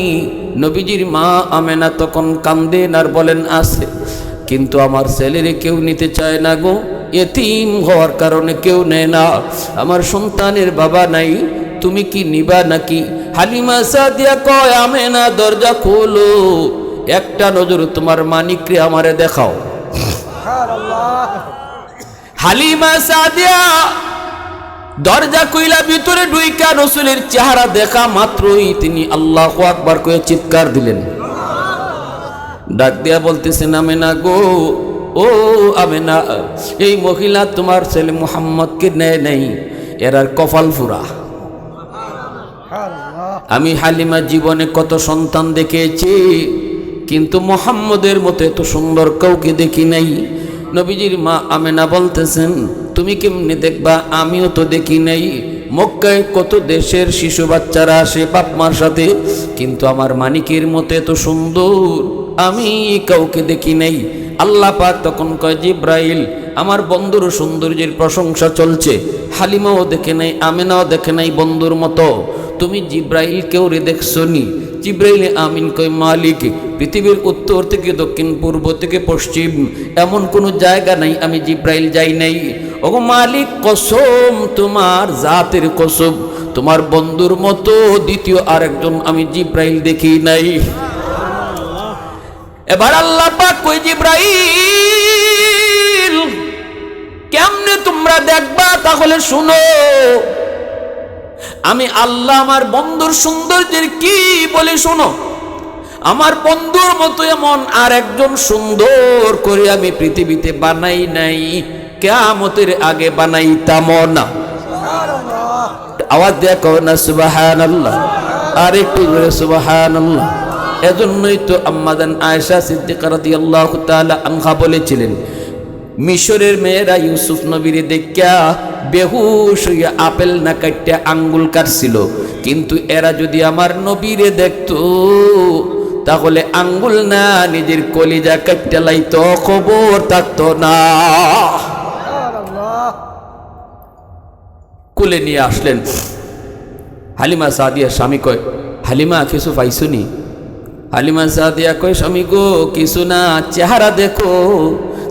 নবীজির মা আমেনা তখন কান্দেন আর বলেন, আছে, কিন্তু আমার ছেলেরে কেউ নিতে চায় না গো, এতিম হওয়ার কারণে কেউ নেয় না, আমার সন্তানের বাবা নাই, তুমি কি নিবা নাকি? হালিমা সাদিয়া কয়, আমেনা দরজা খোলো, একটা নজর তোমার মানিকরে আমারে দেখাও। হালিমা সাদিয়া দরজা কইলা ভিতরে ঢুইকা রসুলের চেহারা দেখা মাত্রই তিনি আল্লাহু আকবার কয়ে চিৎকার দিলেন। ডাক দিয়া বলতেছেন, আমেনা গো, ও আমেনা, এই মহিলা তোমার ছেলে মুহাম্মদকে নেয় নাই, এরার কপাল ফুরা। আমি হালিমা জীবনে কত সন্তান দেখেছি, কিন্তু মুহাম্মদের মতো এত সুন্দর কাউকে দেখি নাই। নবীজির মা আমেনা বলতেছেন, তুমি কেমনে দেখবা, আমিও তো দেখি নাই। মক্কায় কত দেশের শিশু বাচ্চারা আসে বাপ মার সাথে, কিন্তু আমার মানিকের মতো এত সুন্দর আমি কাউকে দেখি নাই। আল্লাহ পাক তখন কয়, জিব্রাইল, আমার বন্ধুর সৌন্দর্যের প্রশংসা চলছে, হালিমাও দেখে নাই, আমেনাও দেখে নাই বন্ধুর মতো, তুমি জিব্রাইল কেউ রে দেখছো নি? জিব্রাইলে আমিন কয়, মালিক, পৃথিবীর উত্তর থেকে দক্ষিণ, পূর্ব থেকে পশ্চিম, এমন কোনো জায়গা নাই আমি জিব্রাইল যাই নাই। ওগো মালিক, কসম, তোমার জাতের কসম, তোমার বন্ধুর মতো দ্বিতীয় আরেকজন আমি জিব্রাইল দেখি নাই। এবার আল্লাহ পাক কই, জিব্রাইল কেমনে তোমরা দেখবা? তাহলে শুনো, আমি আল্লাহ আমার বন্ধুর সৌন্দর্যের কি বলে শোনো। আমার বন্ধুর মতো এমন আর একজন সুন্দর করে আমি পৃথিবীতে বানাই নাই, কিয়ামতের আগে বানাইতাম না। আওয়াজ দেয়া কও না সুবহানাল্লাহ, আর একটু জোরে সুবহানাল্লাহ। এজন্যই তো আম্মাজান আয়েশা সিদ্দিকা রাদিয়াল্লাহু তাআলা আনহা বলেছিলেন, মিশরের মেয়েরা ইউসুফ নবীরে দেখা বেহুশ হইয়া আপেল না কাটতে আঙ্গুল কাটছিল, কিন্তু এরা যদি আমার নবীরে দেখতো তাহলে আঙ্গুল না নিজের কলিজা কাটতে লাইতো, খবর থাকতো না। কুলে নিয়ে আসলেন। হালিমা সাদিয়া স্বামী কয়, হালিমা কিছু পাইছুনি? হালিমা সাদিয়া কয়, স্বামী গো, কিছু না, চেহারা দেখো।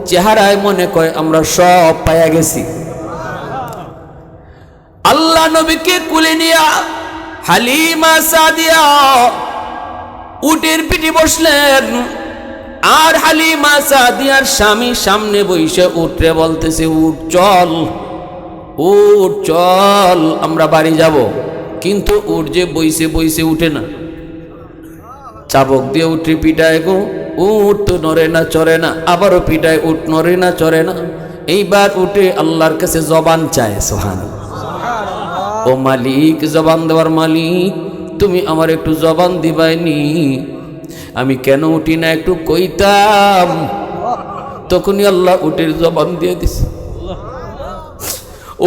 চেহারায় মনে কয় আমরা সব পাইয়া গেছি। আল্লাহ নবীকে কুলে নিয়া হালিমা সাদিয়া উটের পিঠে বসলেন, আর হালিমা সাদিয়ার স্বামী সামনে বইসে উঠে বলতেছে, উঠ চল, উঠ চল, আমরা বাড়ি যাব। কিন্তু উঠ যে বইসে বইসে উঠে না, চাবক দিয়ে উঠে পিটায় গো, উঠ তো নড়ে না চড়ে না, আবারও পিটায়, উঠ নড়ে না চড়ে না। এইবার উঠে আল্লাহর কাছে জবান চায়। সুবহানাল্লাহ। ও মালিক, জবান দেওয়ার মালিক, তুমি আমার একটু জবান দিবাইনি, আমি কেন উঠি না একটু কইতাম। তখনই আল্লাহ উটের জবান দিয়ে দিছে।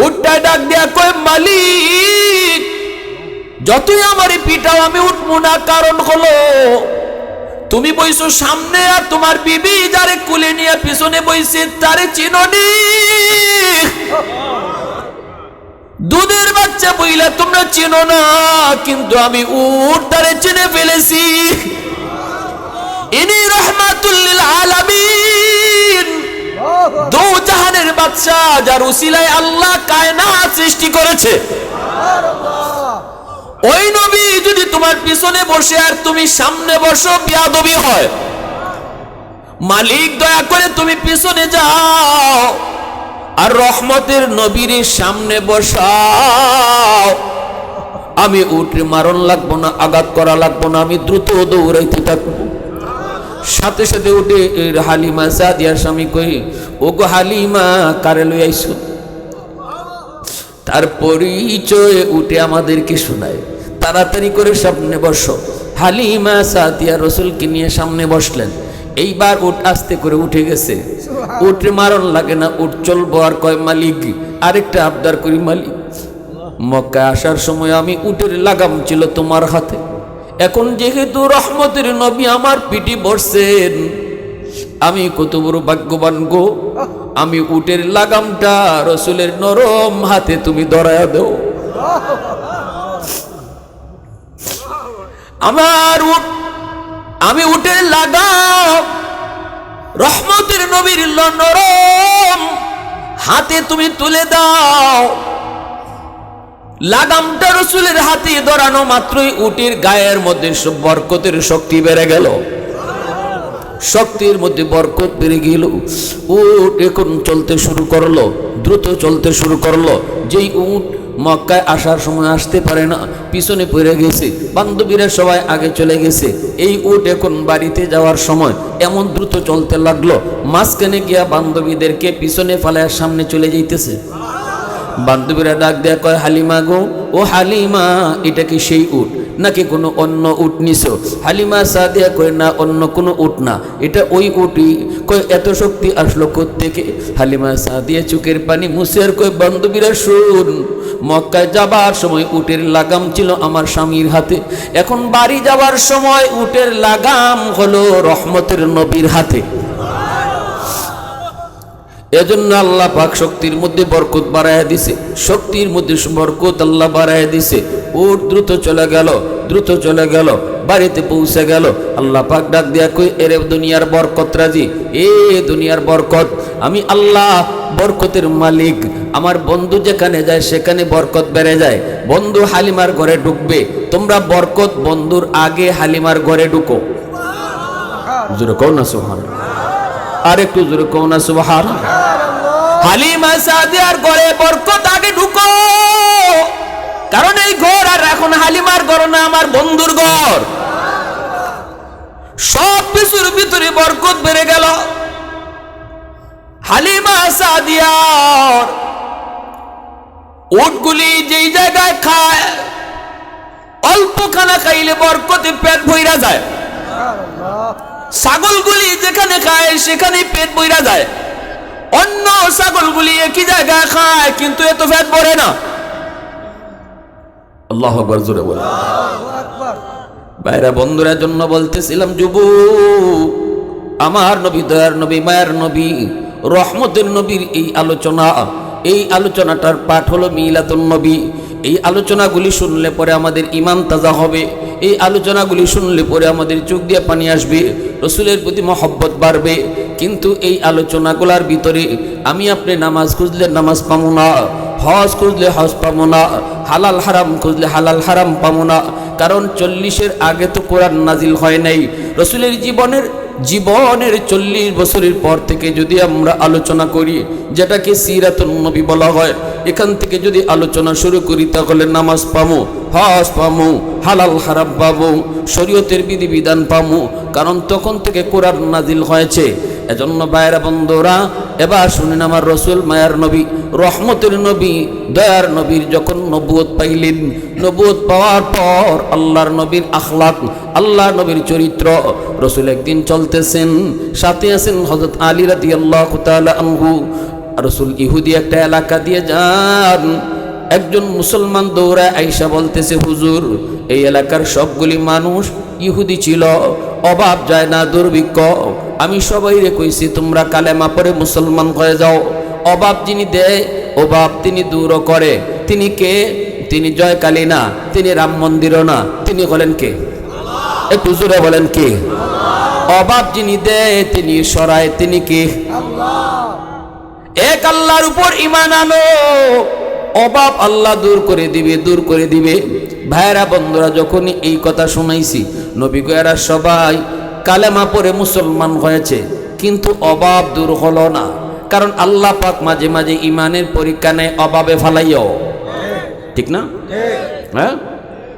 উটটা ডাক দিয়া কয়, মালিক, যতই আমার পিটাও আমি উঠবো না, কারণ হলো তুমি বইছো সামনে, আর তোমার বিবি যারে কুলে নিয়ে পিছনে বইছে তারে চিনোনি। দুধের বাচ্চা বইলা তোমরা চিনো না, কিন্তু আমি উট তারে চিনে ফেলেছি। ইনি রাহমাতুল লিল আলামিন, দু জাহানের বাদশা, যার উসিলায় আল্লাহ কায়নাত সৃষ্টি করেছে। ওই নবী যদি তোমার পিছনে বসে আর তুমি সামনে বসো, বিয়াদবি হয়। মালিক দয়া করে তুমি পিছনে যাও আর রহমতের নবীর সামনে বসাও। আমি উঠে মারণ লাগবো না, আঘাত করা লাগবো না, আমি দ্রুত দৌড়াইতে থাকবো। সাথে সাথে উঠে হালিমা সাদিয়ার স্বামী কই, ও গো হালিমা, কারে লই আইছো? তার পরিচয় উঠে আমাদেরকে শোনায়, তাড়াতাড়ি করে সামনে বসো। হালিমা সাদিয়া রসুলকে নিয়ে সামনে বসলেন। এইবার উঠ আস্তে করে উঠে গেছে, উঠে মারণ লাগে না, উঠ চলবো। আর কয়, মালিক আরেকটা আবদার করি মালিক, মক্কায় আসার সময় আমি উটের লাগাম ছিল তোমার হাতে, এখন যেহেতু রহমতের নবী আমার পিঠে বসছেন, আমি কত বড় ভাগ্যবান গো, আমি উটের লাগামটা রসুলের নরম হাতে তুমি ধরায়া দেও। আমার উট, আমি উটের লাগাম রহমতের নবীর নরম হাতে তুমি তুলে দাও। লাগামটা রসুলের হাতে ধরানো মাত্রই উটের গায়ের মধ্যে বরকতের শক্তি বেড়ে গেল, শক্তির মধ্যে বরকত বেড়ে গেল। উট এখন চলতে শুরু করলো, দ্রুত চলতে শুরু করলো। যেই উট মক্কায় আসার সময় আসতে পারে না, পিছনে পড়ে গেছে, বান্ধবীরা সবাই আগে চলে গেছে। এই উট এখন বাড়িতে যাওয়ার সময় এমন দ্রুত চলতে লাগলো, মাঝখানে গিয়া বান্ধবীদেরকে পিছনে ফালায় সামনে চলে যাইতেছে। বান্ধবীরা ডাক দেয়া কয়, হালিমা গো, ও হালিমা, এটা কি সেই উট নাকি কোনো অন্য উট নিছো? হালিমা সাদিয়া কয়, না, অন্য কোনো উট না, এটা ওই উটই। কয়, এত শক্তি আসলো কোত্থেকে? হালিমা সাদিয়া চোখের পানি মুছে আর কয়, বান্ধবীরা শুন, মক্কায় যাবার সময় উটের লাগাম ছিল আমার স্বামীর হাতে, এখন বাড়ি যাবার সময় উটের লাগাম হলো রহমতের নবীর হাতে। এজন্য আল্লাহ পাক শক্তির মধ্যে বরকত বাড়াইয়া দিছে, শক্তির মধ্যে বরকত আল্লাহ বাড়াইয়া দিছে। উট দ্রুত চলে গেল, দ্রুত চলে গেল, বাড়িতে পৌঁছে গেল। আল্লাহ পাক ডাক দিয়া কই, এরে দুনিয়ার বরকত রাজি, এ দুনিয়ার বরকত, আমি আল্লাহ বরকতের মালিক। আমার বন্ধু যেখানে যায় সেখানে বরকত বেড়ে যায়। বন্ধু হালিমার ঘরে ঢুকবে, তোমরা বরকত বন্ধুর আগে হালিমার ঘরে ঢুকো। জোরে কও না সুবহানাল্লাহ, আর একটু জোরে কও না সুবহানাল্লাহ। হালিমা সাদিয়ার ঘরে বরকত আগে ঢুকো, কারণ এই ঘর আর এখন হালিমার ঘর না, আমার বন্ধুর ঘর। সব কিছুর ভিতরে বরকত বেড়ে গেল। হালিমা সাদিয়ার উটগুলি যেই জায়গায় খায়, অল্প খানা খাইলে বরকতে পেট ভইরা যায়। ছাগলগুলি যেখানে খায় সেখানে পেট ভইরা যায়। অন্য ছাগলগুলি একই জায়গায় খায় কিন্তু এত পেট ভরে না। আল্লাহু আকবার, জোরে বলে। বাইরা বন্ধুরা জন্য বলতেছিলাম, যুবক, আমার নবী, দয়ার নবী, মায়ার নবী, রহমতের নবীর এই আলোচনা, এই আলোচনাটার পাঠ হলো মিলাদুন নবী। এই আলোচনাগুলি শুনলে পরে আমাদের ঈমান তাজা হবে, এই আলোচনাগুলি শুনলে পরে আমাদের চোখ দিয়ে পানি আসবে, রসুলের প্রতি মহব্বত বাড়বে। কিন্তু এই আলোচনাগুলোর ভিতরে আমি আপনি নামাজ খুঁজলে নামাজ পাবো না, হজ খুঁজলে হজ পাবো না, হালাল হারাম খুঁজলে হালাল হারাম পাবো না। কারণ 40-এর আগে তো কোরআন নাজিল হয় নাই। রসুলের জীবনের 40 বছরের পর থেকে যদি আমরা আলোচনা করি, যেটাকে সিরাতুন নবী বলা হয়, এখান থেকে যদি আলোচনা শুরু করি তাহলে নামাজ পাবো, হজ পাবো, হালাল হারাম পাবো, শরীয়তের বিধিবিধান পাবো, কারণ তখন থেকে কোরআন নাজিল হয়েছে। এজন্য ভাইরা বন্ধুরা, এবার শুনেন, আমার রসুল, মায়ার নবী, রহমতের নবী, দয়ার নবীর যখন নবুয়ত পাইলেন, নবুয়ত পাওয়ার পর আল্লাহর নবীর আখলাক, আল্লাহর নবীর চরিত্র, রসুল একদিন চলতেছেন, সাথে আছেন হযরত আলী রাদিয়াল্লাহু তাআলা আনহু। রসুল ইহুদি একটা এলাকা দিয়ে যান, একজন মুসলমান দৌড়ায় আইসা বলতেছে, হুজুর, এই এলাকার সবগুলি মানুষ ইহুদি ছিল, অভাব যায় না, দুর্ভিক্ষ, আমি সবাইরে কইছি তোমরা কালেমা পড়ে মুসলমান হয়ে যাও। অভাব যিনি দেয়, অভাব তিনি দূরও করে। তিনি কে? তিনি জয়কালী না, তিনি রাম মন্দিরও না, তিনি হলেন কে? একটু জোরে বলেন কে? অভাব যিনি দেয়, তিনি সরায়, তিনি কে? এক আল্লাহর উপর ঈমান আনো, অভাব আল্লাহ দূর করে দিবে, দূর করে দিবে। ভাইরা বন্ধুরা, যখনই এই কথা শুনাইছি, নবী গো এরা সবাই কালেমা পড়ে মুসলমান হয়েছে, কিন্তু অভাব দূর হলো না। কারণ আল্লাহ পাক মাঝে মাঝে ইমানের পরীক্ষা নেয় অভাবে ফালাইও, ঠিক না? হ্যাঁ,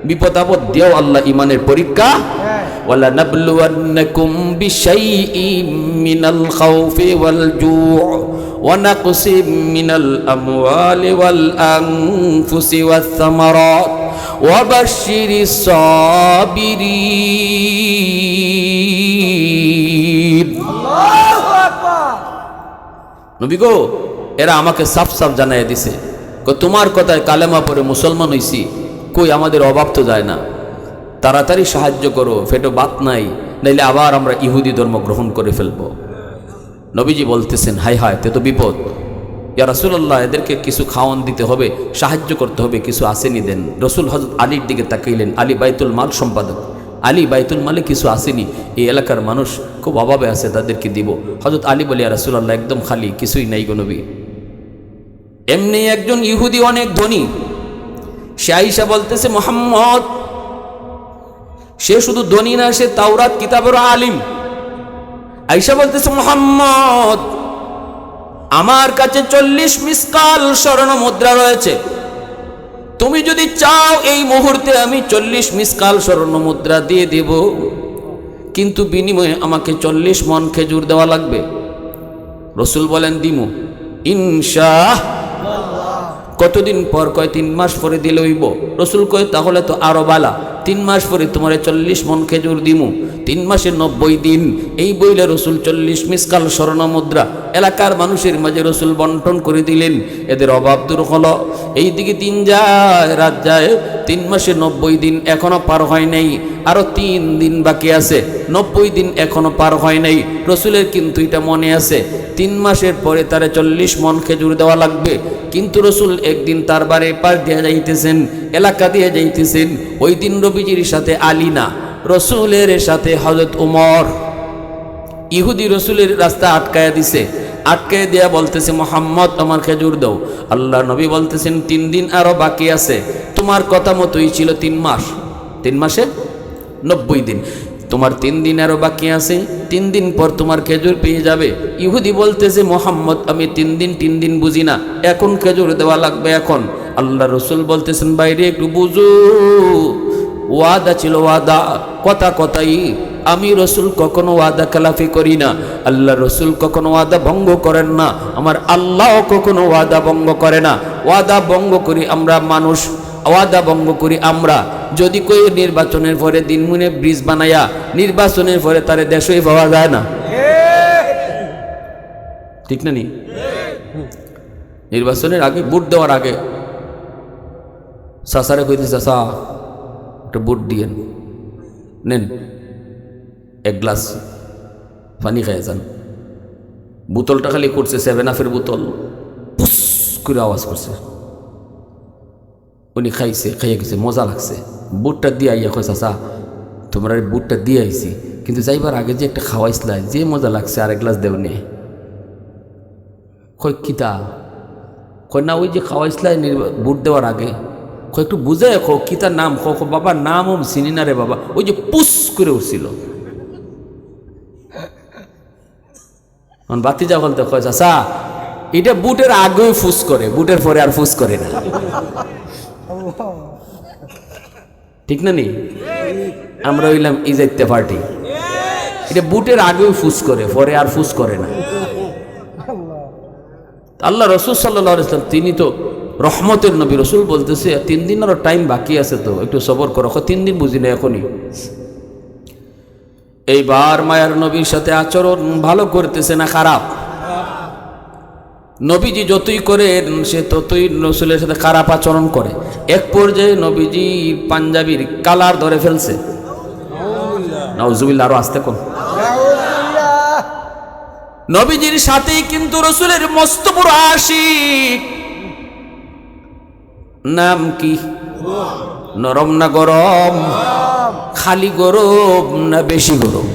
বিপদ আপদ দিয়েও আল্লাহ ইমানের পরীক্ষা। ওয়ালা নাবলুওয়ান্নাকুম বিশাইইম মিনাল খাউফি ওয়াল জু' ওয়া নাকসিম মিনাল আমওয়ালি ওয়াল আনফুসি ওয়াস সামারাত ওয়া বাশশিরিস সাবিরিন। আল্লাহু আকবার। নবী গো এরা আমাকে সাফ সাফ জানাইয়া দিছে, তোমার কথায় কালেমা পড়ে মুসলমান হইছি, কই আমাদের অভাব তো যায় না, তাড়াতাড়ি সাহায্য করো, ফেটো বাত নাই, নাইলে আবার আমরা ইহুদি ধর্ম গ্রহণ করে ফেলবো। নবীজি বলতেছেন, হায় হায়, তে তো বিপদ। ইয়া রাসূলুল্লাহ, এদেরকে কিছু খাওয়ান দিতে হবে, সাহায্য করতে হবে, কিছু আসেনি দেন। রসুল হযরত আলীর দিকে তাকাইলেন, আলী বাইতুল মাল সম্পাদক, আলী বাইতুল মালে কিছু আসেনি, এই এলাকার মানুষ খুব অভাবে আছে, তাদেরকে দিব। হযরত আলী বলে, ইয়া রাসূলুল্লাহ, একদম খালি, কিছুই নাই গো নবী। এমনি একজন ইহুদি অনেক ধনী, সে আয়েশা বলতেছে, মুহাম্মদ সে শুধু ধনী না, সে তাওরাত কিতাবের আলিম। আয়েশা বলতেছে, মুহাম্মদ আমার কাছে 40 মিসকাল স্বর্ণ মুদ্রা রয়েছে, তুমি যদি চাও এই মুহূর্তে আমি 40 মিসকাল স্বর্ণ মুদ্রা দিয়ে দেব, কিন্তু বিনিময়ে আমাকে 40 মণ খেজুর দেওয়া লাগবে। রসুল বলেন, দিমু ইনশাআল্লাহ। কতদিন পর? কয় 3 মাস পরে দিলে হইব। রসুল কয়, তাহলে তো আরো বালা, 3 মাস পরে তোমার 40 মণ খেজুর দিমু। 3 মাসে 90 দিন। এই বইলে রসুল 40 মিসকাল স্বর্ণ মুদ্রা এলাকার মানুষের মাঝে রসুল বন্টন করে দিলেন, এদের অভাব দূর হলো। এইদিকে দিন যায় রাত যায়, 3 মাসে 90 দিন এখনো পার হয় নাই, আরো 3 দিন বাকি আছে, 90 দিন এখনো পার হয় নাই। রসুলের কিন্তু এটা মনে আছে, 3 মাসের পরে তারে 40 মণ খেজুর দেওয়া লাগবে। কিন্তু রসুল একদিন তার বাড়ির পাশ দিয়ে যাইতেছেন, এলাকা দিয়ে যাইতেছেন। ওই দিন নবীজির সাথে আলী না, রসুলের সাথে হযরত উমর। ইহুদি রসুলের রাস্তা আটকায়া দিছে, আটকায় দেয়া বলতেছে, মুহাম্মদ আমার খেজুর দাও। আল্লাহ নবী বলতেছেন, 3 দিন আরো বাকি আছে, তোমার কথা মতোই ছিল 3 মাস, 3 মাসে 90 দিন, তোমার 3 দিন আরো বাকি আছে, 3 দিন পর তোমার খেজুর পেয়ে যাবে। ইহুদি বলতেছে, মুহাম্মদ আমি 3 দিন বুঝি না, এখন খেজুর দেওয়া লাগবে এখন। আল্লাহ রসুল বলতেছেন, বাইরে একটু বুঝু, ওয়াদা ছিল ওয়াদা, কথা কথাই। আমি রসুল কখনো ওয়াদা খেলাফি করি না, আল্লাহ রসুল কখনো ওয়াদা ভঙ্গ করেন না, আমার আল্লাহ কখনো ওয়াদা ভঙ্গ করে না। ওয়াদা ভঙ্গ করি আমরা মানুষ, ওয়াদা ভঙ্গ করি আমরা। যদি কই নির্বাচনের পরে দিনমুনে ব্রিজ বানায়া, নির্বাচনের পরে তারে দেশই পাওয়া যায় না, ঠিক না নি? নির্বাচনের আগে, ভোট দেওয়ার আগে চাচারে কইতে, চাচা একটা ভোট দিয়েন, নেন 1 গ্লাস পানি খাইয়া যান। বোতলটা খালি করছে 7 আপের বোতল, পুস করে আওয়াজ করছে। উনি খাইছে, খাইয়া গেছে, মজা লাগছে। বুটটা দিয়ে আইয়া কয়, চাচা তোমরা বুটটা দিয়ে আইছি, কিন্তু যাইবার আগে যে একটা খাওয়াইছিলাই, যে মজা লাগছে, আর 1 গ্লাস দেও নে। কয় কিতা? কয় না, ওই যে খাওয়াইছিলাই বুট দেওয়ার আগে। কয় একটু বুঝাই খো, কিতার নাম খো? বাবা নামও চিনি না রে বাবা, ওই যে পুস করে উঠছিল। বাতি যা বলতে কয়, চাচা এটা বুটের আগেও ফুস করে, বুটের পরে আর ফুস করে না, ঠিক না নি? আমরা হইলাম ইজাইতে পার্টি, এটা বুটের আগেও ফুস করে, পরে আর ফুস করে না। আল্লাহ রসুল সাল্লাল্লাহু আলাইহি ওয়াসাল্লাম তিনি তো রহমতের নবী। রসুল বলতেছে 3 দিন আরো টাইম বাকি আছে, তো একটু সবর করো। 3 দিন বুঝি না এখনই। এইবার মায়ার নবীর সাথে আচরণ ভালো করতেছে না খারাপ? নবীজি যতই করেন সে ততই রসুলের সাথে খারাপ আচরণ করে। এক পর্যায়ে নবীজি পাঞ্জাবির কালার ধরে ফেলছে। নাউজুবিল্লাহ, আরো আসতে কোন। নবীজির সাথেই কিন্তু রসুলের মস্ত বড় আশিক। নাম কি? নরম না গরম? খালি গরম না বেশি গরম?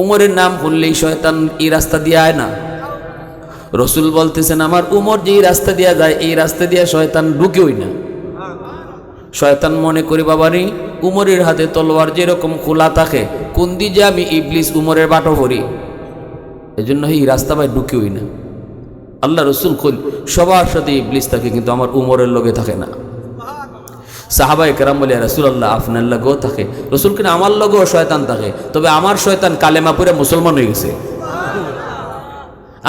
উমরের নাম বললেই শয়তান এই রাস্তা দিয়ে আয় না। রসুল বলতেছেন, আমার উমর যেই রাস্তা দিয়া যায় এই রাস্তা দিয়া শয়তান ঢুকেই না। শয়তান মনে করি বাবারি উমরের হাতে তলোয়ার যেরকম খোলা থাকে কোন দিয়ে যে আমি ইবলিস উমরের বাটো ভরি, এজন্য এই রাস্তা ভাই ঢুকে হই না। আল্লাহ রসুল খুল সবার সাথে ইবলিস থাকে, কিন্তু আমার উমরের লগে থাকে না। সাহাবায়ে কেরাম বলে রাসূলুল্লাহ আপনার লগেও থাকে। রসুল কিনা আমার লগেও শয়তান থাকে, তবে আমার শয়তান কালেমা পড়ে মুসলমান হয়ে গেছে।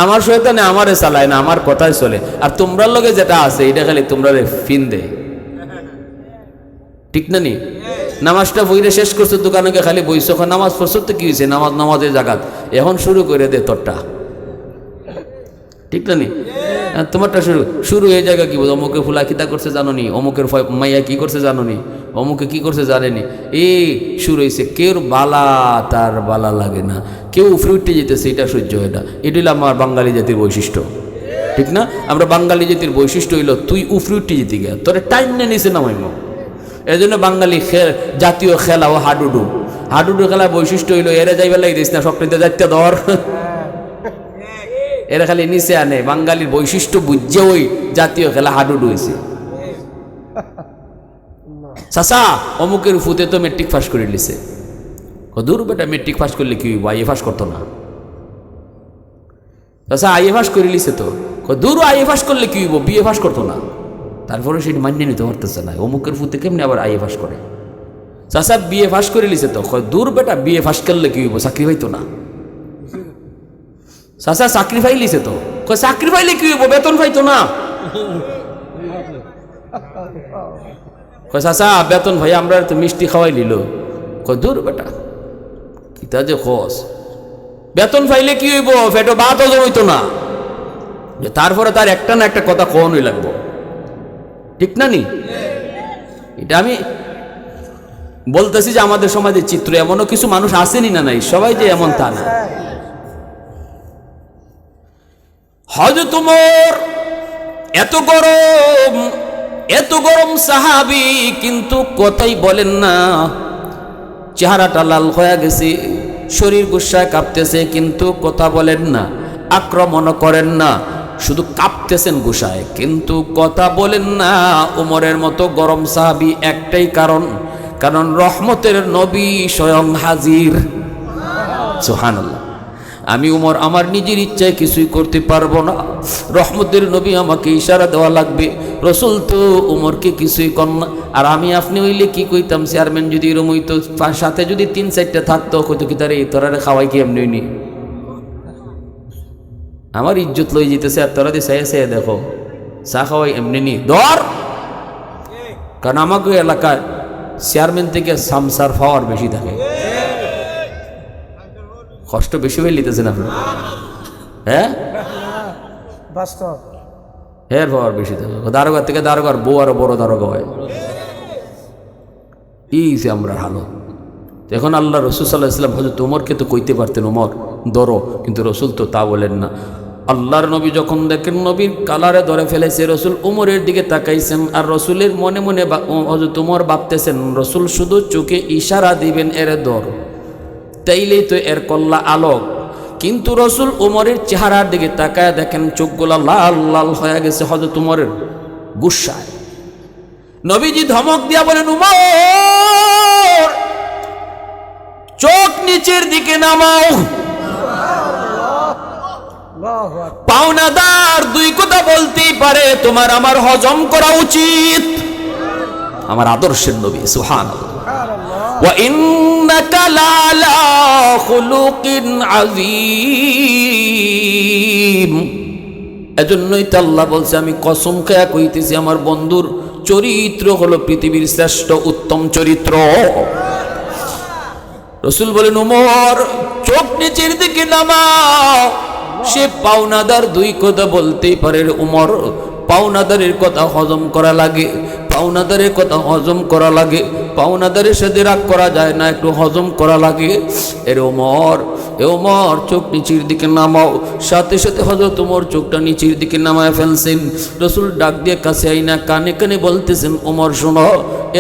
আমার শয়তানে আমারে চালায় না, আমার কথাই চলে। আর তোমরার লগে যেটা আছে এটা খালি তোমরা ফিন দেয়, ঠিক না নি? নামাজটা বইরে শেষ করছো, দোকানে খালি বইছো, নামাজ পড়ছো তো কি হয়েছে, নামাজের জাগাত এখন শুরু করে দে তোরটা, ঠিক না নি? তোমারটা শুরু হয়ে জায়গা কি বল, অমুকে ফুলা কিতা করছে জানো নি, অমুকের মাইয়া কি করছে জানো নি, অমুকে কি করছে জানেনি, এই শুরু হয়েছে। কেউ বালা তার বালা লাগে না, কেউ উফরে উঠতে যেতেছে, এটা সহ্য হয় না। এটা হলো আমার বাঙালি জাতির বৈশিষ্ট্য, ঠিক না? আমরা বাঙালি জাতির বৈশিষ্ট্য হইল তুই উফরে উঠতে যেতে গিয়া তোরে টাইম নিয়ে নিছে না মাইম। এই জন্য বাঙালি জাতীয় খেলা ও হাডুডু, হাডুডু খেলার বৈশিষ্ট্য হইল এরা যাইবার লাগে দিস না, সবটাতে যাইতে ধর, এরা খালি নিচে আনে। বাঙালির বৈশিষ্ট্য বুঝছে ওই জাতীয় খেলা হাডুডু হয়েছে। চাচা অমুকের ফুতে তো মেট্রিক পাস করে লিছে, দূর বেটা মেট্রিক পাস করলে কি হইব, আইএ পাস করতো না। চাচা আইএ পাস করে লিছে তো, দূর আইএ পাস করলে কি হইব, বিএ পাস করতো না। তারপরে সেটি মানিয়ে নিতে পারতেছে না, অমুকের ফুতে কেমনি আবার আইএ পাস করে। চাচা বিএ পাস করে লিছে তো, দূর বেটা বিএ পাস করলে কি হইব, চাকরি পাইতো না। চাচা চাকরি পাইলিছে তো, চাকরি পাইলে কি হইব, বেতন পাইতো না। চাচা বেতন ভাই আমরা তো মিষ্টি খাওয়াই নিল, দূর বেটা কিতা যে খস, বেতন পাইলে কি হইব, পেটো ভাত হজম হইতো না। তারপরে তার একটা না একটা কথা কওয়ানোই লাগবো, ঠিক না নি? এটা আমি বলতেছি যে আমাদের সমাজের চিত্র, এমনও কিছু মানুষ আসেনি না, নাই সবাই যে এমন তা না। হযরত ওমর এত গরম সাহাবী, কিন্তু কথাই বলেন না। চেহারাটা লাল হয়ে গেছে, শরীর গুসায় কাঁপতেছে, কিন্তু কথা বলেন না, আক্রমণও করেন না, শুধু কাঁপতেছেন গুসায়, কিন্তু কথা বলেন না। ওমরের মতো গরম সাহাবী একটাই কারণ রহমতের নবী স্বয়ং হাজির। সুবহানাল্লাহ। আমি উমর আমার নিজের ইচ্ছায় কিছুই করতে পারবো না, রহমতের নবী আমাকে ইশারা দেওয়া লাগবে। রসুল তো উমরকে কিছুই কর না। আর আমি আপনি হইলে কি কইতাম, চেয়ারম্যান যদি এরম হইতো, সাথে যদি 3-4টা থাকতো, কইতো কি তারে তোরারে খাওয়াই কি এমনি নি, আমার ইজ্জত লই যেতেছে, আর তোরা দিয়ে চাই দেখো চা খাওয়াই এমনি নি ধর। কারণ আমাকে এলাকায় চেয়ারম্যান থেকে সামসার পাওয়ার বেশি থাকে, কষ্ট বেশি হয়ে লিতেছেন আপনি, হ্যাঁ হের পাওয়ার বেশি থাকে। দারোগার থেকে দারোগার বউ আরো বড় দারোগা হয়, এই যে আমরা হালত। এখন আল্লাহ রসুল সাল্লাহ ইসলাম হযরত ওমরকে তো কইতে পারতেন ওমর ধরো, কিন্তু রসুল তো তা বলেন না। আল্লাহর নবী যখন দেখেন নবীর কালারে ধরে ফেলেছে, রসুল উমরের দিকে তাকাইছেন, আর রসুলের মনে মনে হযরত ওমর ভাবতেছেন রসুল শুধু চোখে ইশারা দিবেন এর ধর, তাইলেই তো এর কল্লা আলোক। কিন্তু রসুল উমরের চেহারার দিকে তাকায় দেখেন চোখগুলা লাল লাল হয়ে গেছে হযরত উমরের গুসায়। নবীজি ধমক দিয়া বলেন উমর চোখ নিচের দিকে নামাও। পাওনাদার দুই কথা বলতেই পারে, তোমার আমার হজম করা উচিত। আমার আদর্শের নবী সুবহানাল্লাহ। ওয়া ইন্নাকা লালা খুলুকিন আযীম। এজন্যই তো আল্লাহ বলছে, আমি কসম খেয়া কইতেছি আমার বন্ধুর চরিত্র হলো পৃথিবীর শ্রেষ্ঠ উত্তম চরিত্র। রাসূল বলেন উমর চোখ নিচের দিকে নামাও। সে পাওনাদার দুই কথা বলতেই পারে উমর, পাওনাদারের কথা হজম করা লাগে, পাওনাদারের কথা হজম করা লাগে, পাওনাদারের সাথে রাগ করা যায় না, একটু হজম করা লাগে। এর ওমর এ ওমর চোখ নিচের দিকে নামাও। সাথে সাথে হযরত ওমর চোখটা নিচের দিকে নামায় ফেলছেন। রাসূল ডাক দিয়ে কাছে আইনা কানে কানে বলতেছেন, ওমর শোনো,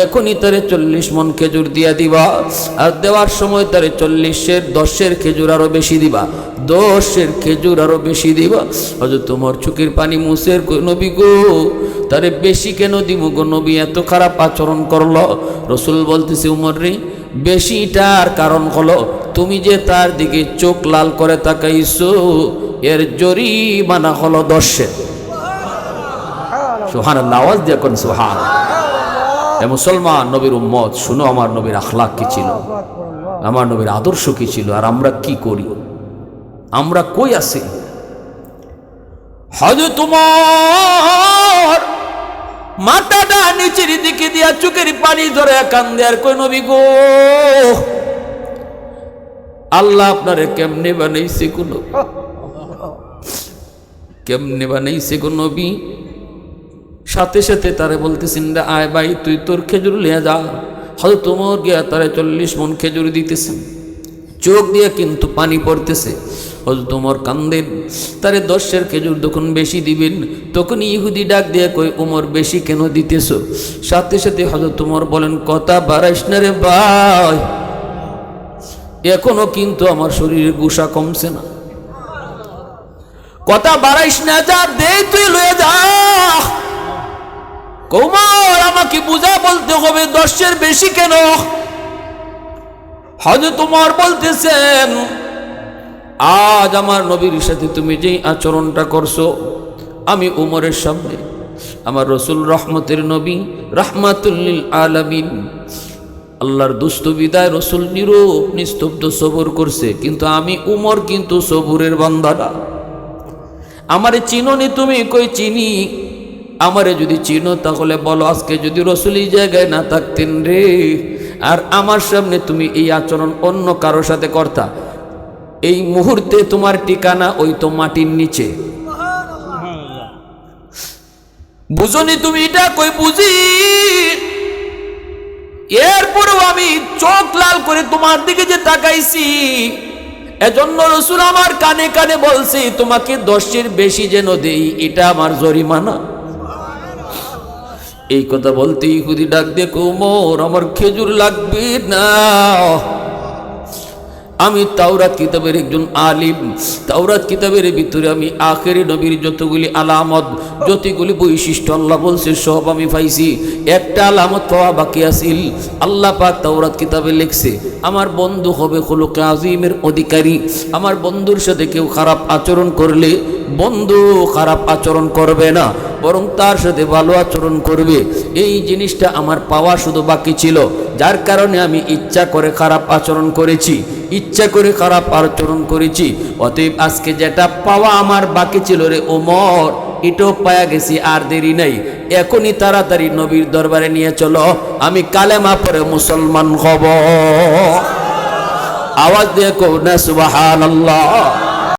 এখনই তারে 40 মণ খেজুর দিয়া দিবা, আর দেওয়ার সময় তারে 40-এর 10-এর খেজুর আরো বেশি দিবা, 10-এর খেজুর আরো বেশি দিবা। হযরত ওমর চোখের পানি মুছের কই, নবী গো তারে বেশি কেন দিব গো নবী, এত খারাপ আচরণ করলো। রাসূল বলতেছে, ওমর রে, বেশিটার কারণ হলো তুমি যে তার দিকে চোখ লাল করে তাকাইছো, এর জরিমানা হলো 10-এর। সুবহানাল্লাহ, আওয়াজ দিয়ে কোন সুবহানাল্লাহ। এ মুসলমান নবীর উম্মত, শুনো আমার নবীর আখলাক কি ছিল, আমার নবীর আদর্শ কি ছিল, আর আমরা কি করি, আমরা কই আছি। হযরত ওমর মাথাটা নিচের দিকে দিয়া চোখের পানি ধরে কান্দে আর কই, নবী গো, আল্লাহ আপনারে কেমনে বানাইছে গো নবী, কেমনে বানাইছে গো নবী। সাথে সাথে তারে বলতেছেন, আয় ভাই তুই তোর খেজুর লিয়ে যা। হয়তো তোমার গিয়া তারে 40 মণ খেজুর দিতেছেন, চোখ দিয়ে কিন্তু পানি পড়তেছে। হয়তো তোমার কান্দেন, তারে 10-এর খেজুর যখন বেশি দিবেন তখন ইহুদি ডাক দিয়ে কই, ওমর বেশি কেন দিতেছ? সাথে সাথে হয়তো তোমার বলেন, কথা বাড়াইস না রে ভাই, এখনো কিন্তু আমার শরীরে গুসা কমছে না, কথা বাড়াইস না, যা দে তুই লয়ে যা। ওমর আমাকে বুঝা বলতে হবে 10-এর বেশি কেন? হযরত ওমর বলতেছেন, আজ আমার নবীর সাথে তুমি যেই আচরণটা করছো, আমি ওমরের সামনে আমার রাসূল রহমতের নবী রাহমাতুল লিল আলামিন আল্লাহর দুষ্ট বিদায় রাসূল নীরব নিস্তব্ধ সবর করছে, কিন্তু আমি ওমর কিন্তু সবুরের বান্দা না। আমারে চিনোনি তুমি? কই চিনি। আমারে যদি চিনো তাহলে বলো, আজকে যদি রাসূল এই জায়গায় না থাকতেন রে, আর আমার সামনে তুমি এই আচরণ অন্য কারোর সাথে করতা, এই মুহূর্তে তোমার ঠিকানা ওই তো মাটির নিচে। বুঝনি তুমি এটা? কই বুঝি। এরপরেও আমি চোখ লাল করে তোমার দিকে যে তাকাইছি, এজন্য রাসূল আমার কানে কানে বলছে, তোমাকে 10-এর বেশি যেন দেই, এটা আমার জরিমানা। এই কথা বলতে ইহুদি ডাক দিয়ে, ওমর আমার খেজুর লাগবে না, আমি তাওরাত কিতাবের একজন আলিম, তাওরাত কিতাবের ভিতরে আমি আখেরি নবীর যতগুলি আলামত, যতগুলি বৈশিষ্ট্য আল্লাহ বলছে সব আমি পাইছি, একটা আলামত পাওয়া বাকি আছিল। আল্লাহ পাক তাওরাত কিতাবে লিখছে, আমার বন্ধু হবে খুলুকে আযীমের অধিকারী। আমার বন্ধুর সাথে কেউ খারাপ আচরণ করলে বন্ধু খারাপ আচরণ করবে না, বরং তার সাথে ভালো আচরণ করবে। এই জিনিসটা আমার পাওয়া শুধু বাকি ছিল, যার কারণে আমি ইচ্ছা করে খারাপ আচরণ করেছি, ইচ্ছা করে খারাপ আচরণ করেছি। অতএব আজকে যেটা পাওয়া আমার বাকি ছিল রে ওমর, এটাও পায়া গেছি, আর দেরি নাই, এখনই তাড়াতাড়ি নবীর দরবারে নিয়ে চলো, আমি কালেমা পড়ে মুসলমান হব। আওয়াজ দিয়ে কও না সুবহানাল্লাহ।